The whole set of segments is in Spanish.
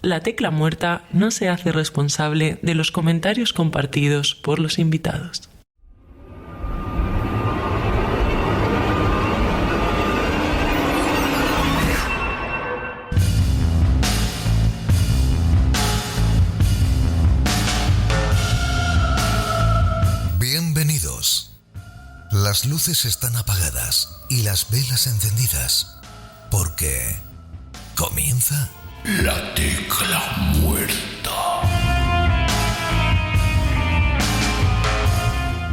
La Tecla Muerta no se hace responsable de los comentarios compartidos por los invitados. Bienvenidos. Las luces están apagadas y las velas encendidas, porque comienza La Tecla Muerta.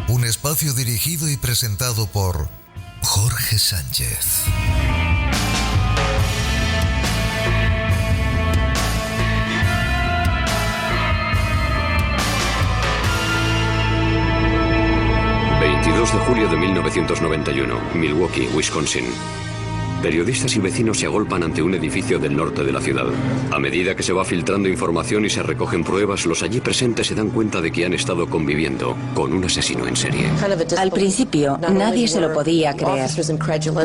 Un espacio dirigido y presentado por Jorge Sánchez. De julio de 1991, Milwaukee, Wisconsin. Periodistas y vecinos se agolpan ante un edificio del norte de la ciudad. A medida que se va filtrando información y se recogen pruebas, los allí presentes se dan cuenta de que han estado conviviendo con un asesino en serie. Al principio, nadie se lo podía creer.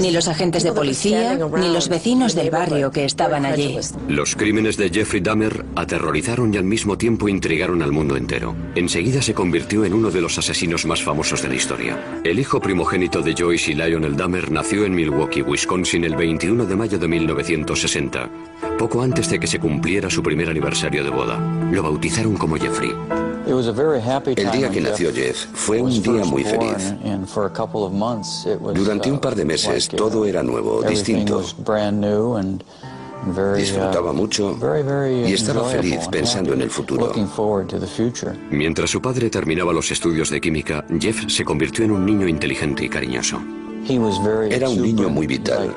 Ni los agentes de policía, ni los vecinos del barrio que estaban allí. Los crímenes de Jeffrey Dahmer aterrorizaron y al mismo tiempo intrigaron al mundo entero. Enseguida se convirtió en uno de los asesinos más famosos de la historia. El hijo primogénito de Joyce y Lionel Dahmer nació en Milwaukee, Wisconsin, el 21 de mayo de 1960, poco antes de que se cumpliera su primer aniversario de boda. Lo bautizaron como Jeffrey. El día que nació Jeff fue un día muy feliz. Durante un par de meses todo era nuevo, distinto. Disfrutaba mucho y estera feliz pensando en el futuro. Mientras su padre terminaba los estudios de química, Jeff se convirtió en un niño inteligente y cariñoso. Era un niño muy vital.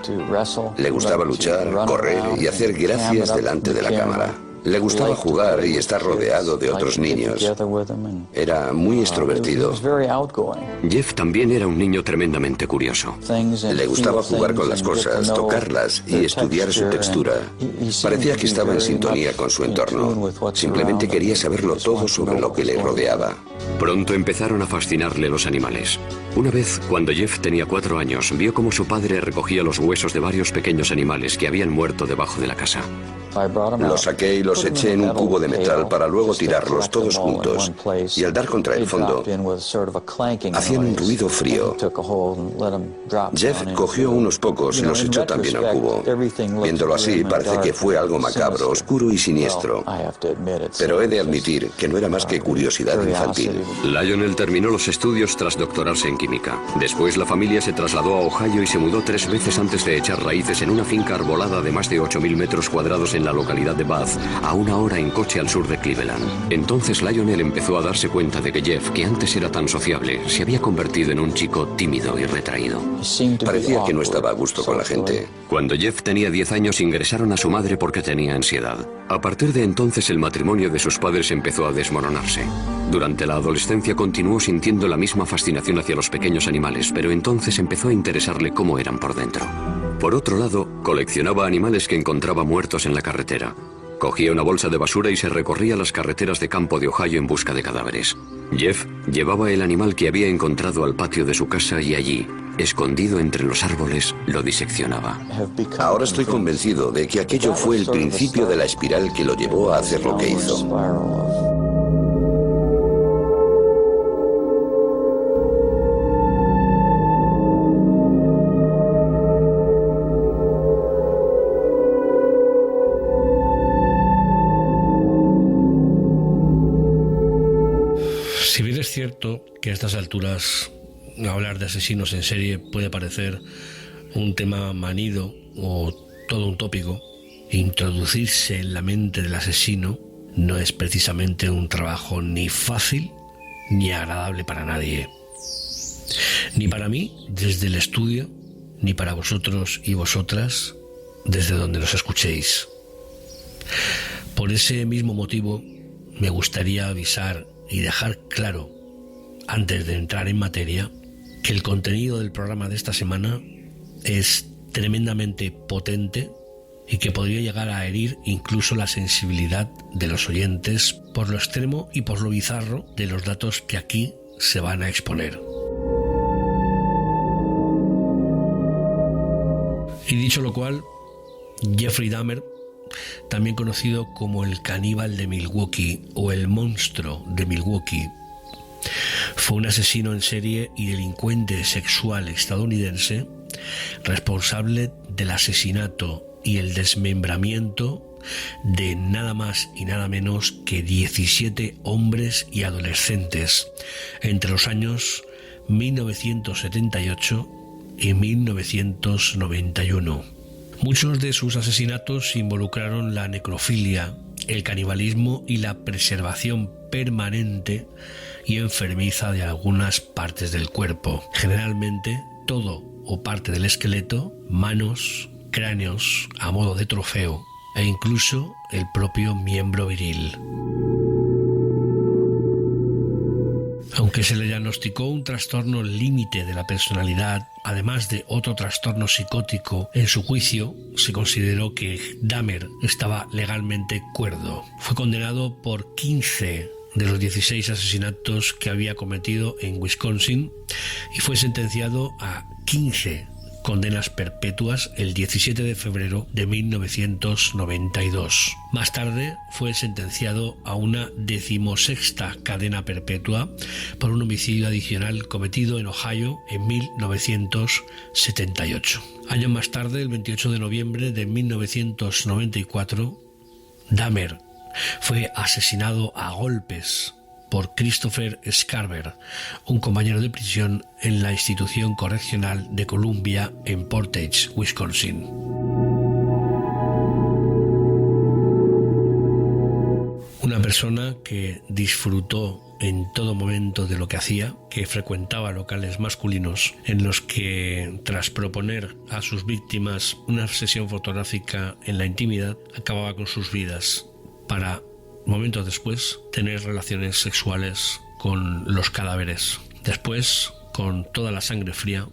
Le gustaba luchar, correr y hacer gracias delante de la cámara. Le gustaba jugar y estar rodeado de otros niños. Era muy extrovertido. Jeff también era un niño tremendamente curioso. Le gustaba jugar con las cosas, tocarlas y estudiar su textura. Parecía que estaba en sintonía con su entorno. Simplemente quería saberlo todo sobre lo que le rodeaba. Pronto empezaron a fascinarle los animales. Una vez, cuando Jeff tenía 4 años, vio cómo su padre recogía los huesos de varios pequeños animales que habían muerto debajo de la casa. Los saqué y los eché en un cubo de metal para luego tirarlos todos juntos. Y al dar contra el fondo, hacían un ruido frío. Jeff cogió unos pocos y los echó también al cubo. Viéndolo así, parece que fue algo macabro, oscuro y siniestro. Pero he de admitir que no era más que curiosidad infantil. Lionel terminó los estudios tras doctorarse en química. Después la familia se trasladó a Ohio y se mudó 3 veces antes de echar raíces en una finca arbolada de más de 8.000 metros cuadrados en la localidad de Bath, a 1 hora en coche al sur de Cleveland. Entonces Lionel empezó a darse cuenta de que Jeff, que antes era tan sociable, se había convertido en un chico tímido y retraído. Parecía que no estaba a gusto con la gente. Cuando Jeff tenía 10 años ingresaron a su madre porque tenía ansiedad. A partir de entonces el matrimonio de sus padres empezó a desmoronarse. Durante la adolescencia continuó sintiendo la misma fascinación hacia los pequeños animales, pero entonces empezó a interesarle cómo eran por dentro. Por otro lado, coleccionaba animales que encontraba muertos en la carretera. Cogía una bolsa de basura y se recorría las carreteras de campo de Ohio en busca de cadáveres. Jeff llevaba el animal que había encontrado al patio de su casa y allí, escondido entre los árboles, lo diseccionaba. Ahora estoy convencido de que aquello fue el principio de la espiral que lo llevó a hacer lo que hizo. Si bien es cierto que a estas alturas hablar de asesinos en serie puede parecer un tema manido o todo un tópico, introducirse en la mente del asesino no es precisamente un trabajo ni fácil ni agradable para nadie. Ni para mí desde el estudio, ni para vosotros y vosotras desde donde nos escuchéis. Por ese mismo motivo me gustaría avisar y dejar claro, antes de entrar en materia, que el contenido del programa de esta semana es tremendamente potente y que podría llegar a herir incluso la sensibilidad de los oyentes por lo extremo y por lo bizarro de los datos que aquí se van a exponer. Y dicho lo cual, Jeffrey Dahmer también conocido como el caníbal de Milwaukee o el monstruo de Milwaukee. Fue un asesino en serie y delincuente sexual estadounidense responsable del asesinato y el desmembramiento de nada más y nada menos que 17 hombres y adolescentes entre los años 1978 y 1991. Muchos de sus asesinatos involucraron la necrofilia, el canibalismo y la preservación permanente y enfermiza de algunas partes del cuerpo, generalmente todo o parte del esqueleto, manos, cráneos a modo de trofeo e incluso el propio miembro viril. Aunque se le diagnosticó un trastorno límite de la personalidad, además de otro trastorno psicótico, en su juicio se consideró que Dahmer estaba legalmente cuerdo. Fue condenado por 15 de los 16 asesinatos que había cometido en Wisconsin y fue sentenciado a 15 condenas perpetuas el 17 de febrero de 1992. Más tarde fue sentenciado a una 16ª cadena perpetua por un homicidio adicional cometido en Ohio en 1978. Años más tarde, el 28 de noviembre de 1994, Dahmer fue asesinado a golpes por Christopher Scarver, un compañero de prisión en la institución correccional de Columbia en Portage, Wisconsin. Una persona que disfrutó en todo momento de lo que hacía, que frecuentaba locales masculinos en los que, tras proponer a sus víctimas una sesión fotográfica en la intimidad, acababa con sus vidas para momentos después tener relaciones sexuales con los cadáveres. Después, con toda la sangre fría,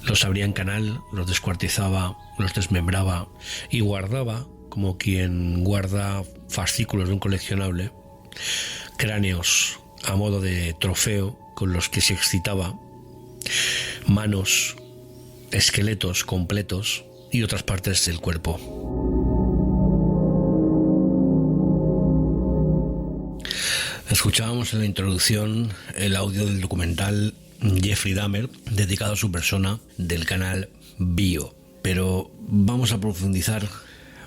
los abría en canal, los descuartizaba, los desmembraba y guardaba, como quien guarda fascículos de un coleccionable, cráneos a modo de trofeo con los que se excitaba, manos, esqueletos completos y otras partes del cuerpo. Escuchábamos en la introducción el audio del documental Jeffrey Dahmer, dedicado a su persona, del canal Bio. Pero vamos a profundizar,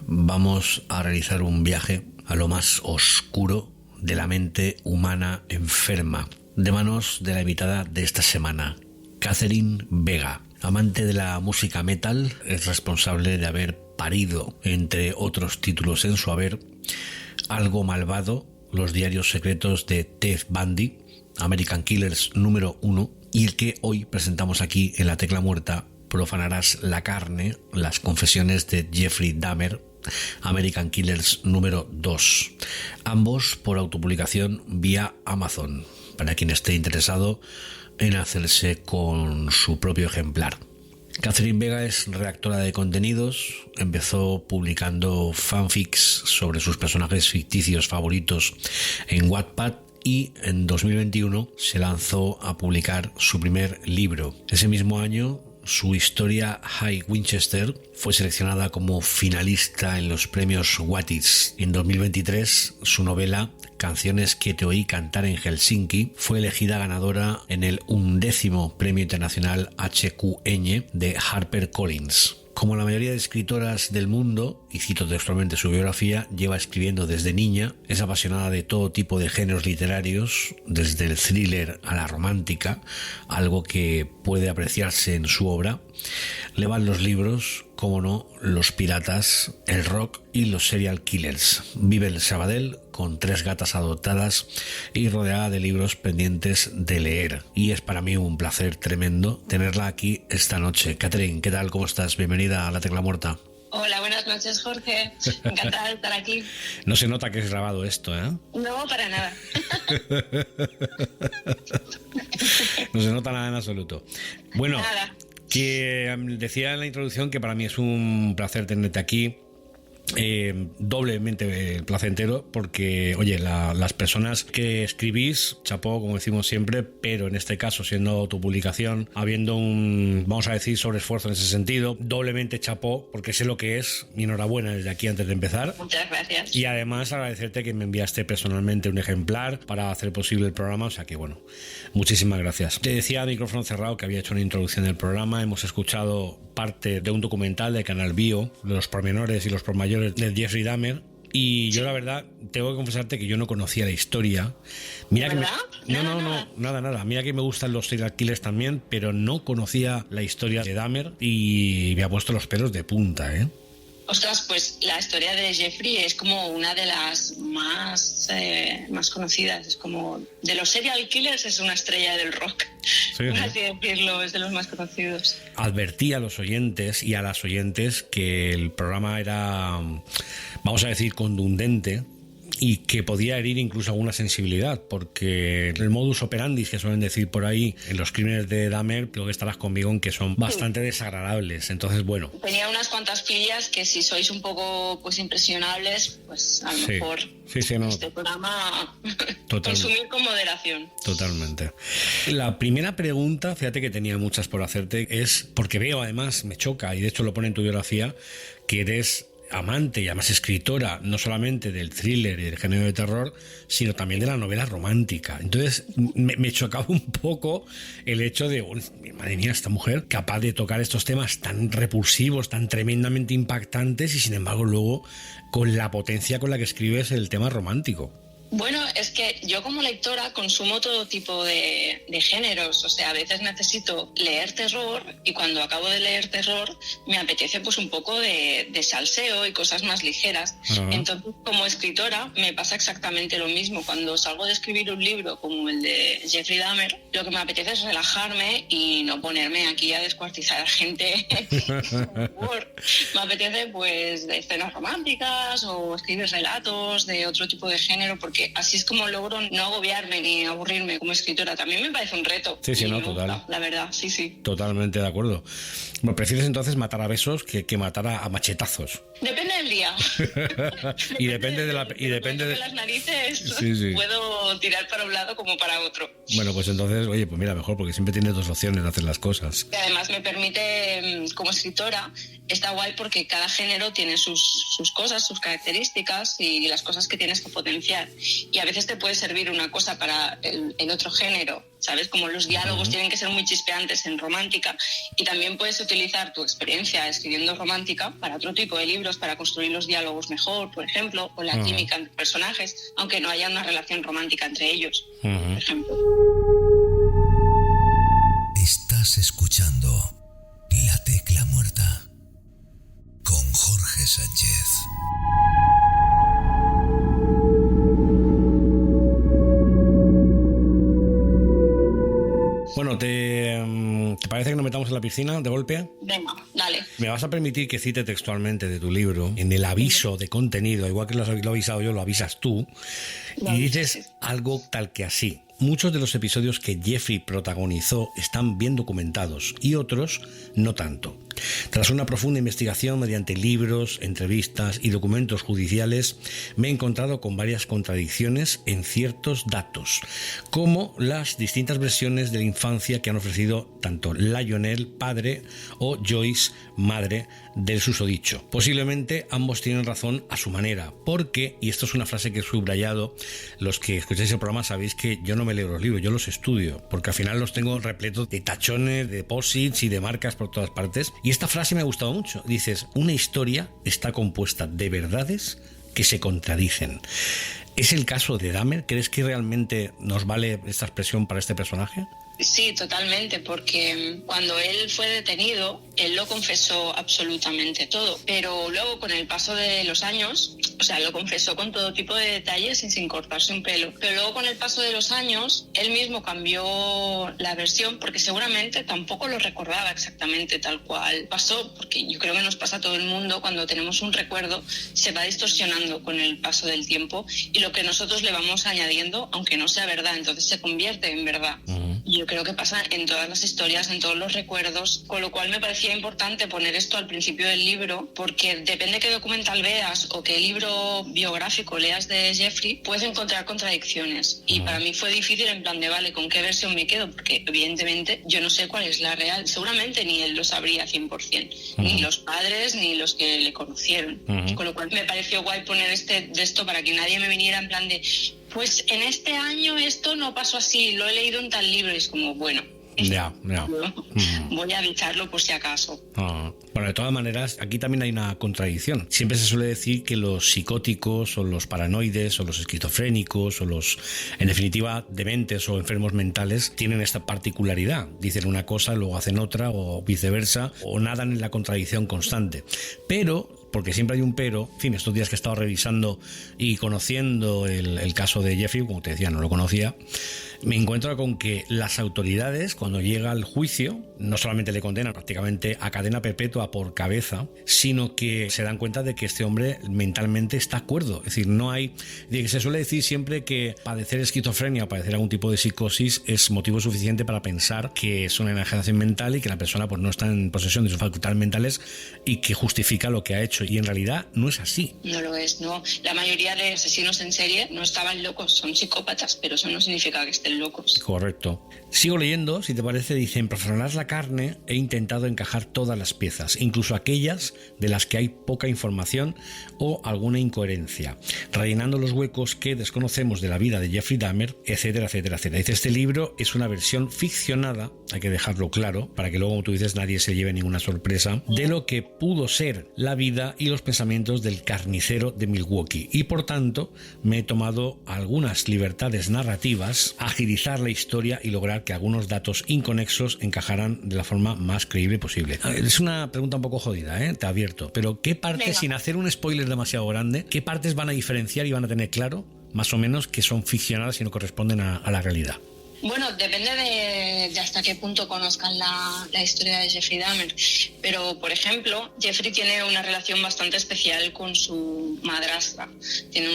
vamos a realizar un viaje a lo más oscuro de la mente humana enferma, de manos de la invitada de esta semana, Catherine Vega. Amante de la música metal, es responsable de haber parido, entre otros títulos en su haber, Algo Malvado, los diarios secretos de Ted Bundy, American Killers número 1, y el que hoy presentamos aquí en La Tecla Muerta, Profanarás la carne, las confesiones de Jeffrey Dahmer, American Killers número 2, ambos por autopublicación vía Amazon, para quien esté interesado en hacerse con su propio ejemplar. Catherine Vega es redactora de contenidos, empezó publicando fanfics sobre sus personajes ficticios favoritos en Wattpad y en 2021 se lanzó a publicar su primer libro. Ese mismo año, su historia High Winchester fue seleccionada como finalista en los premios Wattis. En 2023, su novela Canciones que te oí cantar en Helsinki fue elegida ganadora en el 11º Premio Internacional HQN de HarperCollins. Como la mayoría de escritoras del mundo, y cito textualmente su biografía, lleva escribiendo desde niña, es apasionada de todo tipo de géneros literarios, desde el thriller a la romántica, algo que puede apreciarse en su obra. Le van los libros, como no, los piratas, el rock y los serial killers. Vive en Sabadell con 3 gatas adoptadas y rodeada de libros pendientes de leer. Y es para mí un placer tremendo tenerla aquí esta noche. Catherine, ¿qué tal? ¿Cómo estás? Bienvenida a La Tecla Muerta. Hola, buenas noches, Jorge. Encantada de estar aquí. No se nota que es grabado esto, ¿eh? No, para nada. No se nota nada en absoluto. Bueno, nada. Que decía en la introducción que para mí es un placer tenerte aquí doblemente placentero porque, oye, las personas que escribís, chapó, como decimos siempre, pero en este caso, siendo autopublicación, habiendo un, vamos a decir, sobreesfuerzo en ese sentido, doblemente chapó, porque sé lo que es. Mi enhorabuena desde aquí antes de empezar. Muchas gracias. Y además agradecerte que me enviaste personalmente un ejemplar para hacer posible el programa, o sea que bueno, muchísimas gracias. Te decía a micrófono cerrado que había hecho una introducción del programa. Hemos escuchado parte de un documental de Canal Bio, de los pormenores y los pormayores de Jeffrey Dahmer, y yo la verdad tengo que confesarte que yo no conocía la historia. Mira ¿verdad? que nada. Mira que me gustan los serial killers también, pero no conocía la historia de Dahmer y me ha puesto los pelos de punta, ¿eh? Ostras, pues la historia de Jeffrey es como una de las más conocidas. Es como de los serial killers, es una estrella del rock. Sí, por ¿no? así decirlo, es de los más conocidos. Advertí a los oyentes y a las oyentes que el programa era, vamos a decir, contundente y que podía herir incluso alguna sensibilidad, porque el modus operandi que suelen decir por ahí en los crímenes de Dahmer, creo que estarás conmigo en que son bastante desagradables. Entonces, bueno. Tenía unas cuantas pillas que si sois un poco pues impresionables, pues a lo mejor no. este programa Totalmente. consumir con moderación. Totalmente. La primera pregunta, fíjate que tenía muchas por hacerte, es porque veo, además, me choca, y de hecho lo pone en tu biografía, que eres amante y además escritora no solamente del thriller y del género de terror, sino también de la novela romántica. Entonces me chocaba un poco el hecho de, madre mía, esta mujer capaz de tocar estos temas tan repulsivos, tan tremendamente impactantes, y sin embargo luego con la potencia con la que escribes el tema romántico. Bueno, es que yo como lectora consumo todo tipo de géneros, o sea, a veces necesito leer terror y cuando acabo de leer terror me apetece pues un poco de salseo y cosas más ligeras. Uh-huh. Entonces, como escritora me pasa exactamente lo mismo. Cuando salgo de escribir un libro como el de Jeffrey Dahmer, lo que me apetece es relajarme y no ponerme aquí a descuartizar a gente. Me apetece pues de escenas románticas o escribir relatos de otro tipo de género, porque así es como logro no agobiarme ni aburrirme como escritora. También me parece un reto. Sí, no, total. Gusta, la verdad, sí. Totalmente de acuerdo. Bueno, ¿prefieres entonces matar a besos que matar a machetazos? Depende del día. y depende de las narices. Sí. Puedo tirar para un lado como para otro. Bueno, pues entonces, oye, pues mira, mejor, porque siempre tienes dos opciones de hacer las cosas. Y además me permite, como escritora, está guay porque cada género tiene sus cosas, sus características y las cosas que tienes que potenciar. Y a veces te puede servir una cosa para el otro género, ¿sabes? Como los diálogos tienen que ser muy chispeantes en romántica, y también puedes utilizar tu experiencia escribiendo romántica para otro tipo de libros, para construir los diálogos mejor, por ejemplo, o la química entre personajes, aunque no haya una relación romántica entre ellos, por ejemplo. Estás escuchando La Tecla Muerta con Jorge Sánchez. Bueno, ¿te parece que nos metamos en la piscina de golpe? Venga, dale. Me vas a permitir que cite textualmente de tu libro, en el aviso de contenido, igual que lo he avisado yo, lo avisas tú, y dices algo tal que así: muchos de los episodios que Jeffrey protagonizó están bien documentados y otros no tanto. Tras una profunda investigación mediante libros, entrevistas y documentos judiciales, me he encontrado con varias contradicciones en ciertos datos, como las distintas versiones de la infancia que han ofrecido tanto Lionel, padre, o Joyce, madre, del susodicho. Posiblemente ambos tienen razón a su manera, porque, y esto es una frase que he subrayado, los que escucháis el programa sabéis que yo no me leo los libros, yo los estudio, porque al final los tengo repletos de tachones, de posits y de marcas por todas partes. Y esta frase me ha gustado mucho. Dices, una historia está compuesta de verdades que se contradicen. ¿Es el caso de Dahmer? ¿Crees que realmente nos vale esta expresión para este personaje? Sí, totalmente, porque cuando él fue detenido, él lo confesó absolutamente todo, pero luego con el paso de los años, o sea, lo confesó con todo tipo de detalles y sin cortarse un pelo, pero luego con el paso de los años, él mismo cambió la versión porque seguramente tampoco lo recordaba exactamente tal cual pasó, porque yo creo que nos pasa a todo el mundo, cuando tenemos un recuerdo, se va distorsionando con el paso del tiempo y lo que nosotros le vamos añadiendo, aunque no sea verdad, entonces se convierte en verdad. Yo creo que pasa en todas las historias, en todos los recuerdos, con lo cual me parecía importante poner esto al principio del libro, porque depende qué documental veas o qué libro biográfico leas de Jeffrey, puedes encontrar contradicciones. Y para mí fue difícil en plan de, vale, ¿con qué versión me quedo? Porque evidentemente yo no sé cuál es la real. Seguramente ni él lo sabría 100%, ni los padres ni los que le conocieron. Con lo cual me pareció guay poner de esto para que nadie me viniera en plan de, pues en este año esto no pasó así, lo he leído en tal libro. Y es como, bueno, voy a avisarlo por si acaso. Bueno, de todas maneras, aquí también hay una contradicción. Siempre se suele decir que los psicóticos o los paranoides o los esquizofrénicos o los, en definitiva, dementes o enfermos mentales tienen esta particularidad. Dicen una cosa, luego hacen otra o viceversa, o nadan en la contradicción constante. Pero, porque siempre hay un pero, en fin, estos días que he estado revisando y conociendo el caso de Jeffrey, como te decía, no lo conocía, me encuentro con que las autoridades, cuando llega al juicio, no solamente le condenan prácticamente a cadena perpetua por cabeza, sino que se dan cuenta de que este hombre mentalmente está cuerdo. Es decir, no hay... Se suele decir siempre que padecer esquizofrenia o padecer algún tipo de psicosis es motivo suficiente para pensar que es una enajenación mental y que la persona pues no está en posesión de sus facultades mentales y que justifica lo que ha hecho. Y en realidad no es así. No lo es, no. La mayoría de asesinos en serie no estaban locos, son psicópatas, pero eso no significa que estén locos. Correcto. Sigo leyendo, si te parece, dice: en profanar la carne he intentado encajar todas las piezas, incluso aquellas de las que hay poca información o alguna incoherencia, rellenando los huecos que desconocemos de la vida de Jeffrey Dahmer, etcétera, etcétera, etcétera. Dice: este libro es una versión ficcionada, hay que dejarlo claro, para que luego, como tú dices, nadie se lleve ninguna sorpresa, de lo que pudo ser la vida y los pensamientos del carnicero de Milwaukee. Y por tanto, me he tomado algunas libertades narrativas, agilizar la historia y lograr que algunos datos inconexos encajaran de la forma más creíble posible. Es una pregunta un poco jodida, te advierto, pero ¿qué partes, sin hacer un spoiler demasiado grande, qué partes van a diferenciar y van a tener claro, más o menos, que son ficcionadas y no corresponden a la realidad? Bueno, depende de hasta qué punto conozcan la historia de Jeffrey Dahmer. Pero, por ejemplo, Jeffrey tiene una relación bastante especial con su madrastra. Tiene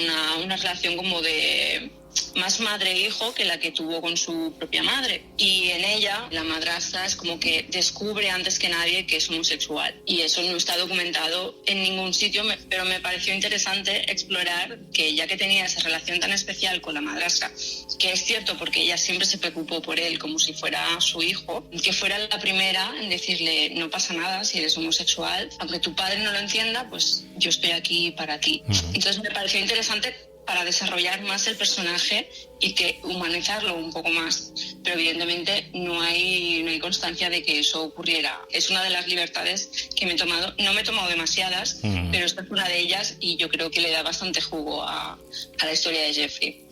una relación como de más madre-hijo que la que tuvo con su propia madre. Y en ella, la madrastra es como que descubre antes que nadie que es homosexual. Y eso no está documentado en ningún sitio, pero me pareció interesante explorar que, ya que tenía esa relación tan especial con la madrastra, que es cierto porque ella siempre se preocupó por él como si fuera su hijo, que fuera la primera en decirle: no pasa nada si eres homosexual, aunque tu padre no lo entienda, pues yo estoy aquí para ti. Entonces me pareció interesante para desarrollar más el personaje y que humanizarlo un poco más, pero evidentemente no hay constancia de que eso ocurriera. Es una de las libertades que me he tomado. No me he tomado demasiadas, pero esta es una de ellas y yo creo que le da bastante jugo a la historia de Jeffrey.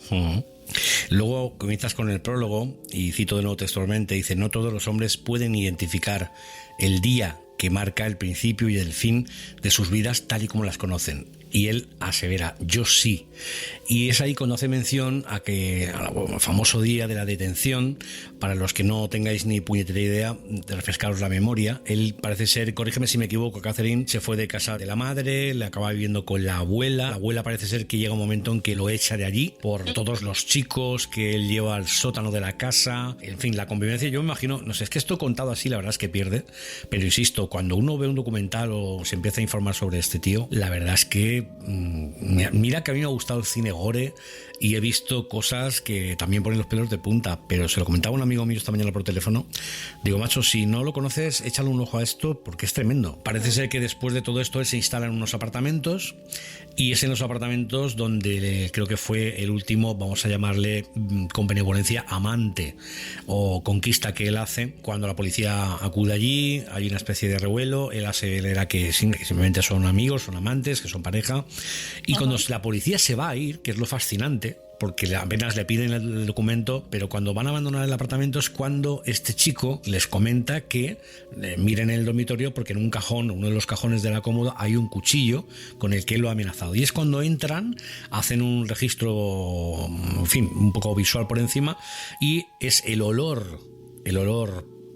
Luego comienzas con el prólogo y cito de nuevo textualmente, dice: no todos los hombres pueden identificar el día que marca el principio y el fin de sus vidas tal y como las conocen. Y él asevera: yo sí. Y es ahí cuando hace mención a que al famoso día de la detención, para los que no tengáis ni puñetera idea, de refrescaros la memoria, él parece ser, corrígeme si me equivoco, Catherine, se fue de casa de la madre, le acaba viviendo con la abuela parece ser que llega un momento en que lo echa de allí por todos los chicos que él lleva al sótano de la casa, en fin, la convivencia. Yo me imagino, no sé, es que esto contado así la verdad es que pierde, pero insisto, cuando uno ve un documental o se empieza a informar sobre este tío, la verdad es que mira que a mí me ha gustado el cine gore y he visto cosas que también ponen los pelos de punta, pero se lo comentaba un amigo mío esta mañana por teléfono. Digo: macho, si no lo conoces, échale un ojo a esto porque es tremendo. Parece ser que después de todo esto él se instala en unos apartamentos y es en los apartamentos donde creo que fue el último, vamos a llamarle con benevolencia, amante o conquista que él hace. Cuando la policía acude allí, hay una especie de revuelo, él asevera que simplemente son amigos, son amantes, que son pareja, y cuando la policía se va a ir, que es lo fascinante, porque apenas le piden el documento, pero cuando van a abandonar el apartamento es cuando este chico les comenta que miren el dormitorio porque en un cajón, uno de los cajones de la cómoda, hay un cuchillo con el que él lo ha amenazado. Y es cuando entran, hacen un registro, en fin, un poco visual por encima, y es el olor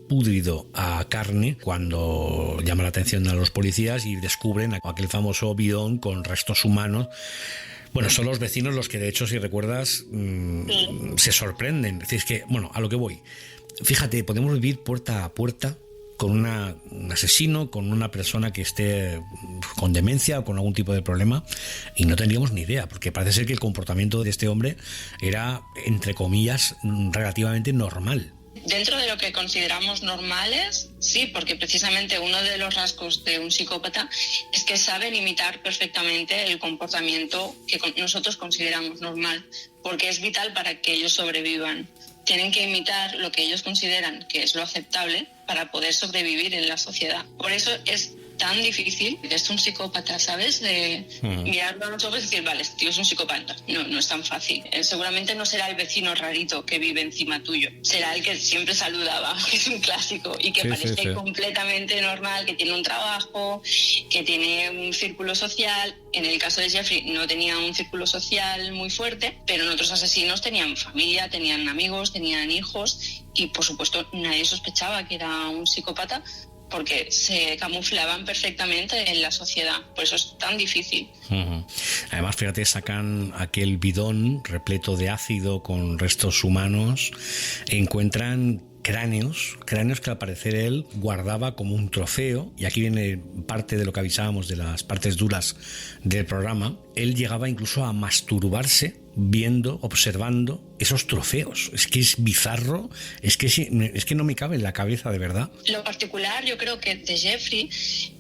púdrido a carne cuando llama la atención a los policías y descubren aquel famoso bidón con restos humanos. Bueno, son los vecinos los que, de hecho, si recuerdas, se sorprenden. Es decir, es que, bueno, a lo que voy. fíjate, podemos vivir puerta a puerta con un asesino, con una persona que esté con demencia o con algún tipo de problema, y no tendríamos ni idea, porque parece ser que el comportamiento de este hombre era, entre comillas, relativamente normal. Dentro de lo que consideramos normales, sí, porque precisamente uno de los rasgos de un psicópata es que saben imitar perfectamente el comportamiento que nosotros consideramos normal, porque es vital para que ellos sobrevivan. Tienen que imitar lo que ellos consideran que es lo aceptable para poder sobrevivir en la sociedad. Por eso es tan difícil, es un psicópata, ¿sabes? De mirarlo a los ojos y decir, vale, este tío es un psicópata. No es tan fácil. Seguramente no será el vecino rarito que vive encima tuyo. Será el que siempre saludaba, que es un clásico, y que parece completamente normal, que tiene un trabajo, que tiene un círculo social. En el caso de Jeffrey no tenía un círculo social muy fuerte, pero en otros asesinos tenían familia, tenían amigos, tenían hijos, y por supuesto nadie sospechaba que era un psicópata, porque se camuflaban perfectamente en la sociedad. Por eso es tan difícil. Además, fíjate, sacan aquel bidón repleto de ácido con restos humanos, encuentran cráneos que al parecer él guardaba como un trofeo, y aquí viene parte de lo que avisábamos de las partes duras del programa. Él llegaba incluso a masturbarse viendo, observando esos trofeos. Es que es bizarro, es que no me cabe en la cabeza, de verdad. Lo particular, yo creo que de Jeffrey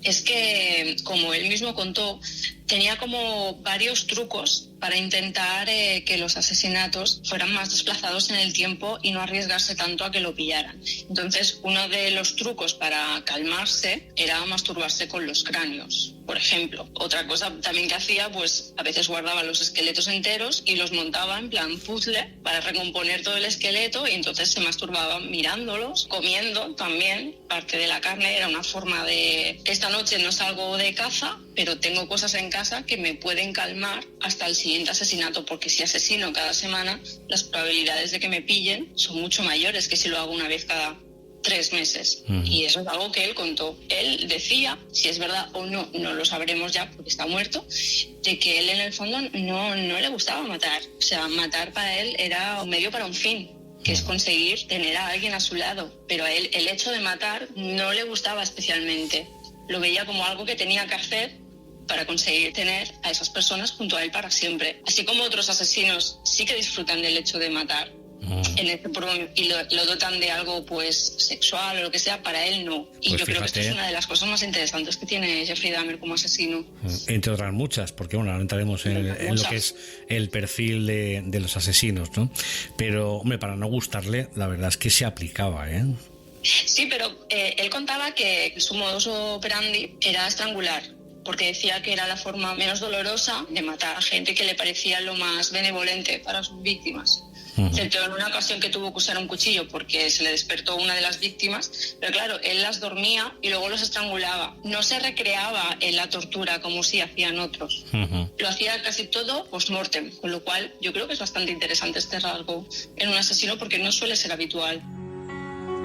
es que, como él mismo contó, tenía como varios trucos para intentar que los asesinatos fueran más desplazados en el tiempo y no arriesgarse tanto a que lo pillaran. Entonces, uno de los trucos para calmarse era masturbarse con los cráneos, por ejemplo. Otra cosa también que hacía, pues a veces guardaba los esqueletos enteros y los montaba en plan puzzle para recomponer todo el esqueleto, y entonces se masturbaba mirándolos, comiendo también parte de la carne. Era una forma de, esta noche no salgo de caza, pero tengo cosas en casa que me pueden calmar hasta el siguiente asesinato, porque si asesino cada semana, las probabilidades de que me pillen son mucho mayores que si lo hago una vez cada 3 meses. Y eso es algo que él contó. Él decía, si es verdad o no, no lo sabremos ya porque está muerto, de que él en el fondo no le gustaba matar. O sea, matar para él era un medio para un fin, que es conseguir tener a alguien a su lado. Pero a él el hecho de matar no le gustaba especialmente. Lo veía como algo que tenía que hacer para conseguir tener a esas personas junto a él para siempre. Así como otros asesinos sí que disfrutan del hecho de matar, y lo dotan de algo pues sexual o lo que sea, para él no. Y pues yo creo que esto es una de las cosas más interesantes que tiene Jeffrey Dahmer como asesino. Entre otras muchas, porque bueno, ahora entraremos en lo que es el perfil de los asesinos, ¿no? Pero, hombre, para no gustarle, la verdad es que se aplicaba, ¿eh? Sí, pero él contaba que su modus operandi era estrangular, porque decía que era la forma menos dolorosa de matar a gente, que le parecía lo más benevolente para sus víctimas. Excepto en una ocasión que tuvo que usar un cuchillo porque se le despertó una de las víctimas, pero claro, él las dormía y luego los estrangulaba. No se recreaba en la tortura como si hacían otros. Lo hacía casi todo post-mortem, con lo cual yo creo que es bastante interesante este rasgo en un asesino, porque no suele ser habitual.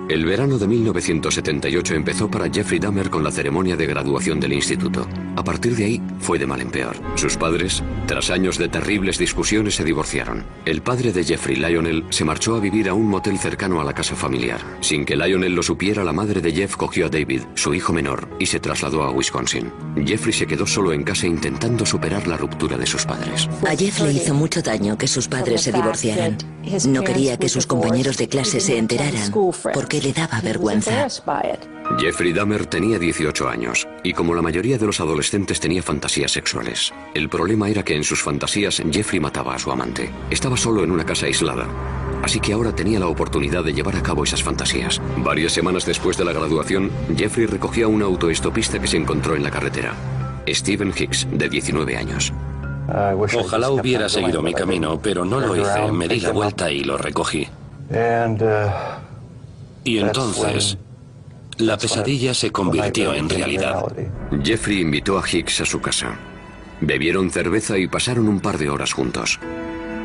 El verano de 1978 empezó para Jeffrey Dahmer con la ceremonia de graduación del instituto. A partir de ahí, fue de mal en peor. Sus padres, tras años de terribles discusiones, se divorciaron. El padre de Jeffrey, Lionel, se marchó a vivir a un motel cercano a la casa familiar. Sin que Lionel lo supiera, la madre de Jeff cogió a David, su hijo menor, y se trasladó a Wisconsin. Jeffrey se quedó solo en casa intentando superar la ruptura de sus padres. A Jeff le hizo mucho daño que sus padres se divorciaran. No quería que sus compañeros de clase se enteraran, porque le daba vergüenza. Jeffrey Dahmer tenía 18 años y, como la mayoría de los adolescentes, tenía fantasías sexuales. El problema era que en sus fantasías Jeffrey mataba a su amante. Estaba solo en una casa aislada, así que ahora tenía la oportunidad de llevar a cabo esas fantasías. Varias semanas después de la graduación, Jeffrey recogió a un autoestopista que se encontró en la carretera, Stephen Hicks, de 19 años. Ojalá hubiera seguido mi camino, pero no lo hice. Me di la vuelta y lo recogí. Y entonces, la pesadilla se convirtió en realidad. Jeffrey invitó a Hicks a su casa. Bebieron cerveza y pasaron un par de horas juntos.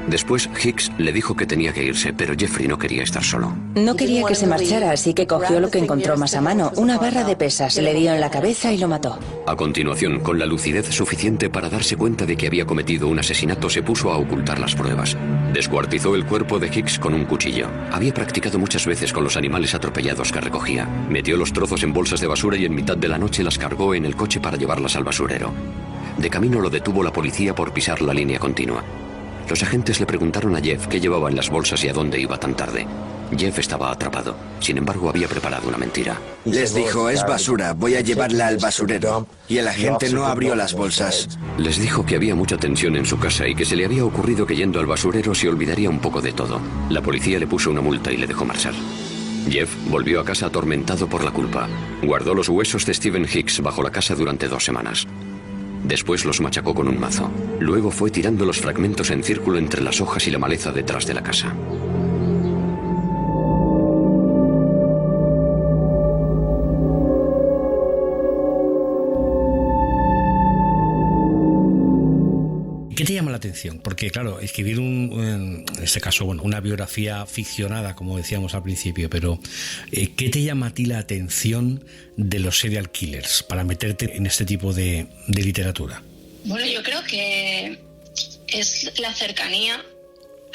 Después, Hicks le dijo que tenía que irse, pero Jeffrey no quería estar solo. No quería que se marchara, así que cogió lo que encontró más a mano, una barra de pesas, le dio en la cabeza y lo mató. A continuación, con la lucidez suficiente para darse cuenta de que había cometido un asesinato, se puso a ocultar las pruebas. Descuartizó el cuerpo de Hicks con un cuchillo. Había practicado muchas veces con los animales atropellados que recogía. Metió los trozos en bolsas de basura y en mitad de la noche las cargó en el coche para llevarlas al basurero. De camino lo detuvo la policía por pisar la línea continua. Los agentes le preguntaron a Jeff qué llevaba en las bolsas y a dónde iba tan tarde. Jeff estaba atrapado. Sin embargo, había preparado una mentira. Les dijo, es basura, voy a llevarla al basurero. Y el agente no abrió las bolsas. Les dijo que había mucha tensión en su casa y que se le había ocurrido que yendo al basurero se olvidaría un poco de todo. La policía le puso una multa y le dejó marchar. Jeff volvió a casa atormentado por la culpa. Guardó los huesos de Stephen Hicks bajo la casa durante 2 semanas. Después los machacó con un mazo. Luego fue tirando los fragmentos en círculo entre las hojas y la maleza detrás de la casa. ¿Qué te llama la atención? Porque, claro, escribir en este caso, una biografía ficcionada, como decíamos al principio, pero ¿qué te llama a ti la atención de los serial killers para meterte en este tipo de literatura? Bueno, yo creo que es la cercanía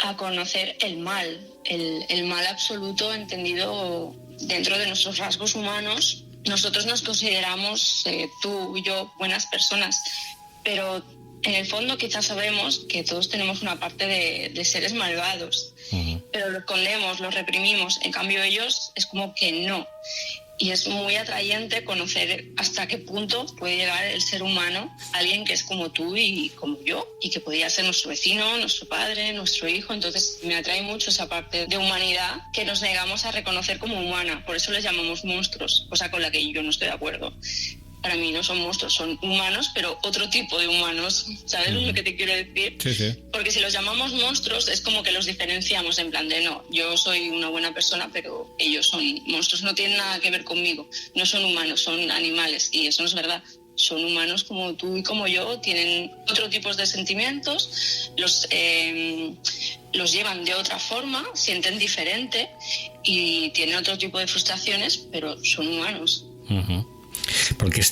a conocer el mal absoluto entendido dentro de nuestros rasgos humanos. Nosotros nos consideramos, tú y yo, buenas personas, pero en el fondo quizás sabemos que todos tenemos una parte de seres malvados, pero lo escondemos, lo reprimimos. En cambio ellos es como que no. Y es muy atrayente conocer hasta qué punto puede llegar el ser humano, alguien que es como tú y como yo, y que podría ser nuestro vecino, nuestro padre, nuestro hijo. Entonces me atrae mucho esa parte de humanidad que nos negamos a reconocer como humana. Por eso les llamamos monstruos, cosa con la que yo no estoy de acuerdo. Para mí no son monstruos, son humanos, pero otro tipo de humanos. ¿Sabes lo que te quiero decir? Sí, sí. Porque si los llamamos monstruos es como que los diferenciamos en plan de no, yo soy una buena persona, pero ellos son monstruos, no tienen nada que ver conmigo. No son humanos, son animales, y eso no es verdad. Son humanos como tú y como yo, tienen otro tipo de sentimientos, los llevan de otra forma, sienten diferente y tienen otro tipo de frustraciones, pero son humanos. Porque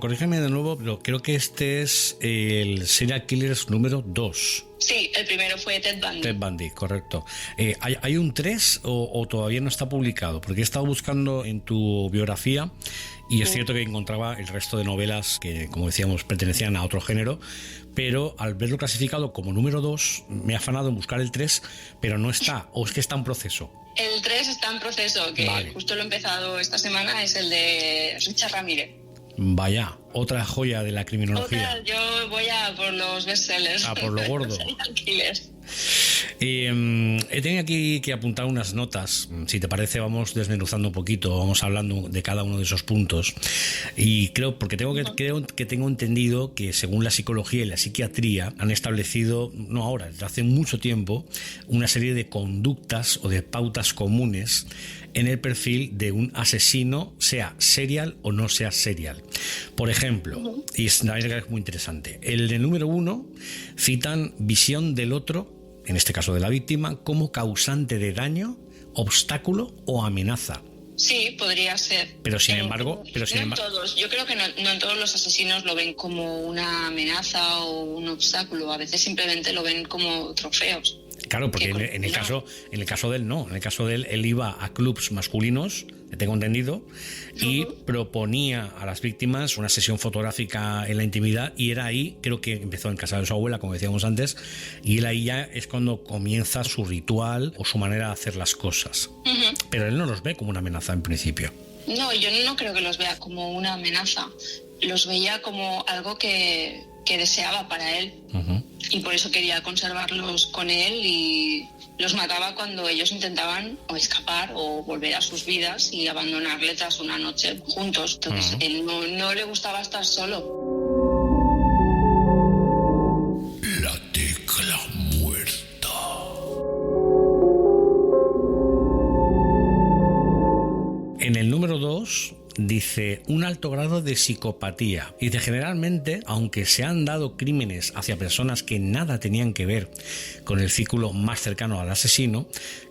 corrígeme de nuevo, pero creo que este es el serial killer número 2. Sí, el primero fue Ted Bundy. Ted Bundy, correcto. ¿Hay un 3 o todavía no está publicado? Porque he estado buscando en tu biografía y es cierto que encontraba el resto de novelas que, como decíamos, pertenecían a otro género, pero al verlo clasificado como número 2 me ha afanado en buscar el 3, pero no está, o es que está en proceso. El 3 está en proceso, que vale. Justo lo he empezado esta semana, es el de Richard Ramírez. Vaya, otra joya de la criminología. Yo voy a por los bestsellers. A por lo gordo. He tenido aquí que apuntar unas notas. Si te parece, vamos desmenuzando un poquito, vamos hablando de cada uno de esos puntos. Y creo que tengo entendido que según la psicología y la psiquiatría han establecido, no ahora, desde hace mucho tiempo, una serie de conductas o de pautas comunes en el perfil de un asesino, sea serial o no sea serial. Por ejemplo, y es muy interesante, el de número 1 citan visión del otro, en este caso de la víctima, como causante de daño, obstáculo o amenaza. Sí, podría ser. Pero sin embargo... no en todos. Yo creo que no en todos los asesinos lo ven como una amenaza o un obstáculo. A veces simplemente lo ven como trofeos. Claro, porque en el caso de él no. En el caso de él iba a clubs masculinos, que tengo entendido, y proponía a las víctimas una sesión fotográfica en la intimidad, y era ahí, creo que empezó en casa de su abuela, como decíamos antes, y él ahí ya es cuando comienza su ritual o su manera de hacer las cosas. Pero él no los ve como una amenaza en principio. No, yo no creo que los vea como una amenaza. Los veía como algo que deseaba para él. Y por eso quería conservarlos con él y los mataba cuando ellos intentaban o escapar o volver a sus vidas y abandonarle tras una noche juntos. Entonces él no le gustaba estar solo. La tecla muerta. En el número 2 dice un alto grado de psicopatía. Y generalmente, aunque se han dado crímenes hacia personas que nada tenían que ver con el círculo más cercano al asesino,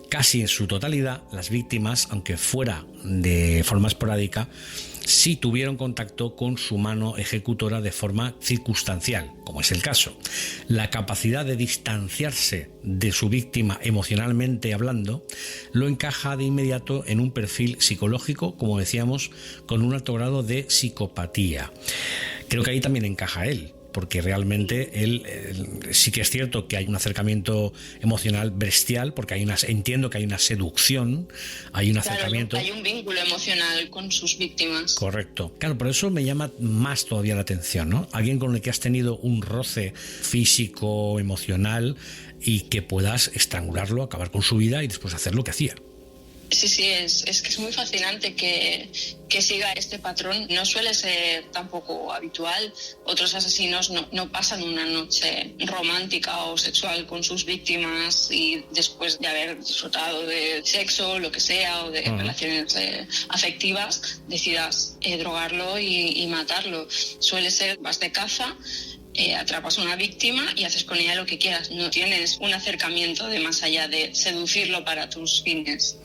casi en su totalidad las víctimas, aunque fuera de forma esporádica, sí tuvieron contacto con su mano ejecutora de forma circunstancial, como es el caso. La capacidad de distanciarse de su víctima emocionalmente hablando lo encaja de inmediato en un perfil psicológico, como decíamos, con un alto grado de psicopatía. Creo que ahí también encaja él, porque realmente él sí que es cierto que hay un acercamiento emocional bestial, porque entiendo que hay una seducción, hay un acercamiento. Hay un vínculo emocional con sus víctimas. Correcto. Claro, por eso me llama más todavía la atención, ¿no? Alguien con el que has tenido un roce físico, emocional, y que puedas estrangularlo, acabar con su vida y después hacer lo que hacía. Sí, es que es muy fascinante que siga este patrón. No suele ser tampoco habitual. Otros asesinos no pasan una noche romántica o sexual con sus víctimas y después de haber disfrutado de sexo, lo que sea, o de relaciones afectivas, decidas drogarlo y matarlo. Suele ser, vas de caza, atrapas a una víctima y haces con ella lo que quieras. No tienes un acercamiento de más allá de seducirlo para tus fines.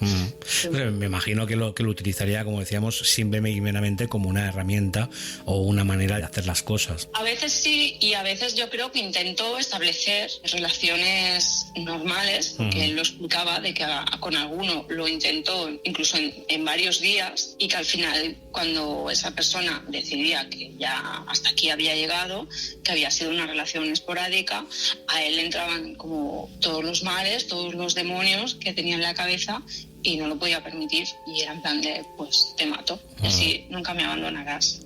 Me imagino que lo utilizaría, como decíamos, simplemente y meramente como una herramienta o una manera de hacer las cosas. A veces sí, y a veces yo creo que intentó establecer relaciones normales, porque él lo explicaba, de que con alguno lo intentó incluso en varios días, y que al final, cuando esa persona decidía que ya hasta aquí había llegado, que había sido una relación esporádica, a él le entraban como todos los males, todos los demonios que tenía en la cabeza, y no lo podía permitir, y era en plan de, pues te mato, y así nunca me abandonarás.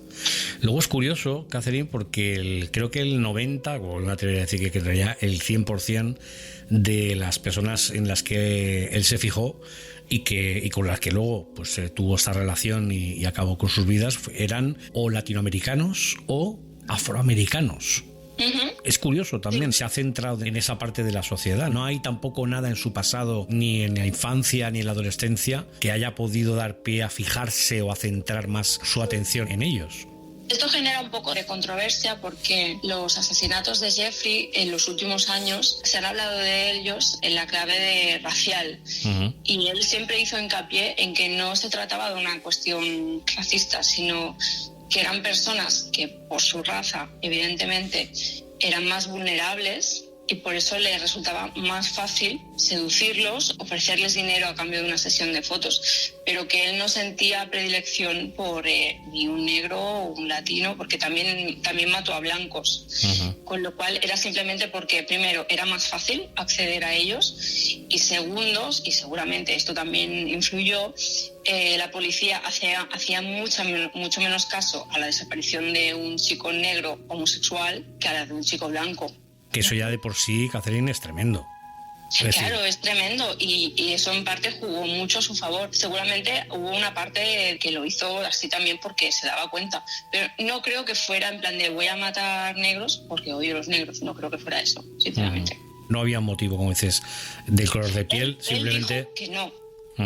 Luego es curioso, Catherine, porque creo que el 90, o me atrevería a decir que en realidad el 100% de las personas en las que él se fijó y con las que luego pues tuvo esta relación y acabó con sus vidas, eran o latinoamericanos o afroamericanos. Es curioso también, se ha centrado en esa parte de la sociedad. No hay tampoco nada en su pasado, ni en la infancia ni en la adolescencia, que haya podido dar pie a fijarse o a centrar más su atención en ellos. Esto genera un poco de controversia porque los asesinatos de Jeffrey en los últimos años se han hablado de ellos en la clave de racial. Y él siempre hizo hincapié en que no se trataba de una cuestión racista, sino que eran personas que por su raza, evidentemente, eran más vulnerables, y por eso les resultaba más fácil seducirlos, ofrecerles dinero a cambio de una sesión de fotos, pero que él no sentía predilección por ni un negro o un latino, porque también mató a blancos. Con lo cual era simplemente porque, primero, era más fácil acceder a ellos, y segundo, y seguramente esto también influyó, la policía hacía mucho menos caso a la desaparición de un chico negro homosexual que a la de un chico blanco. Que eso ya de por sí, Catherine, es tremendo. Claro, es tremendo, y eso en parte jugó mucho a su favor. Seguramente hubo una parte que lo hizo así también porque se daba cuenta, pero no creo que fuera en plan de voy a matar negros porque odio a los negros. No creo que fuera eso, sinceramente. No había motivo, como dices, del color de piel, simplemente... Él dijo que no.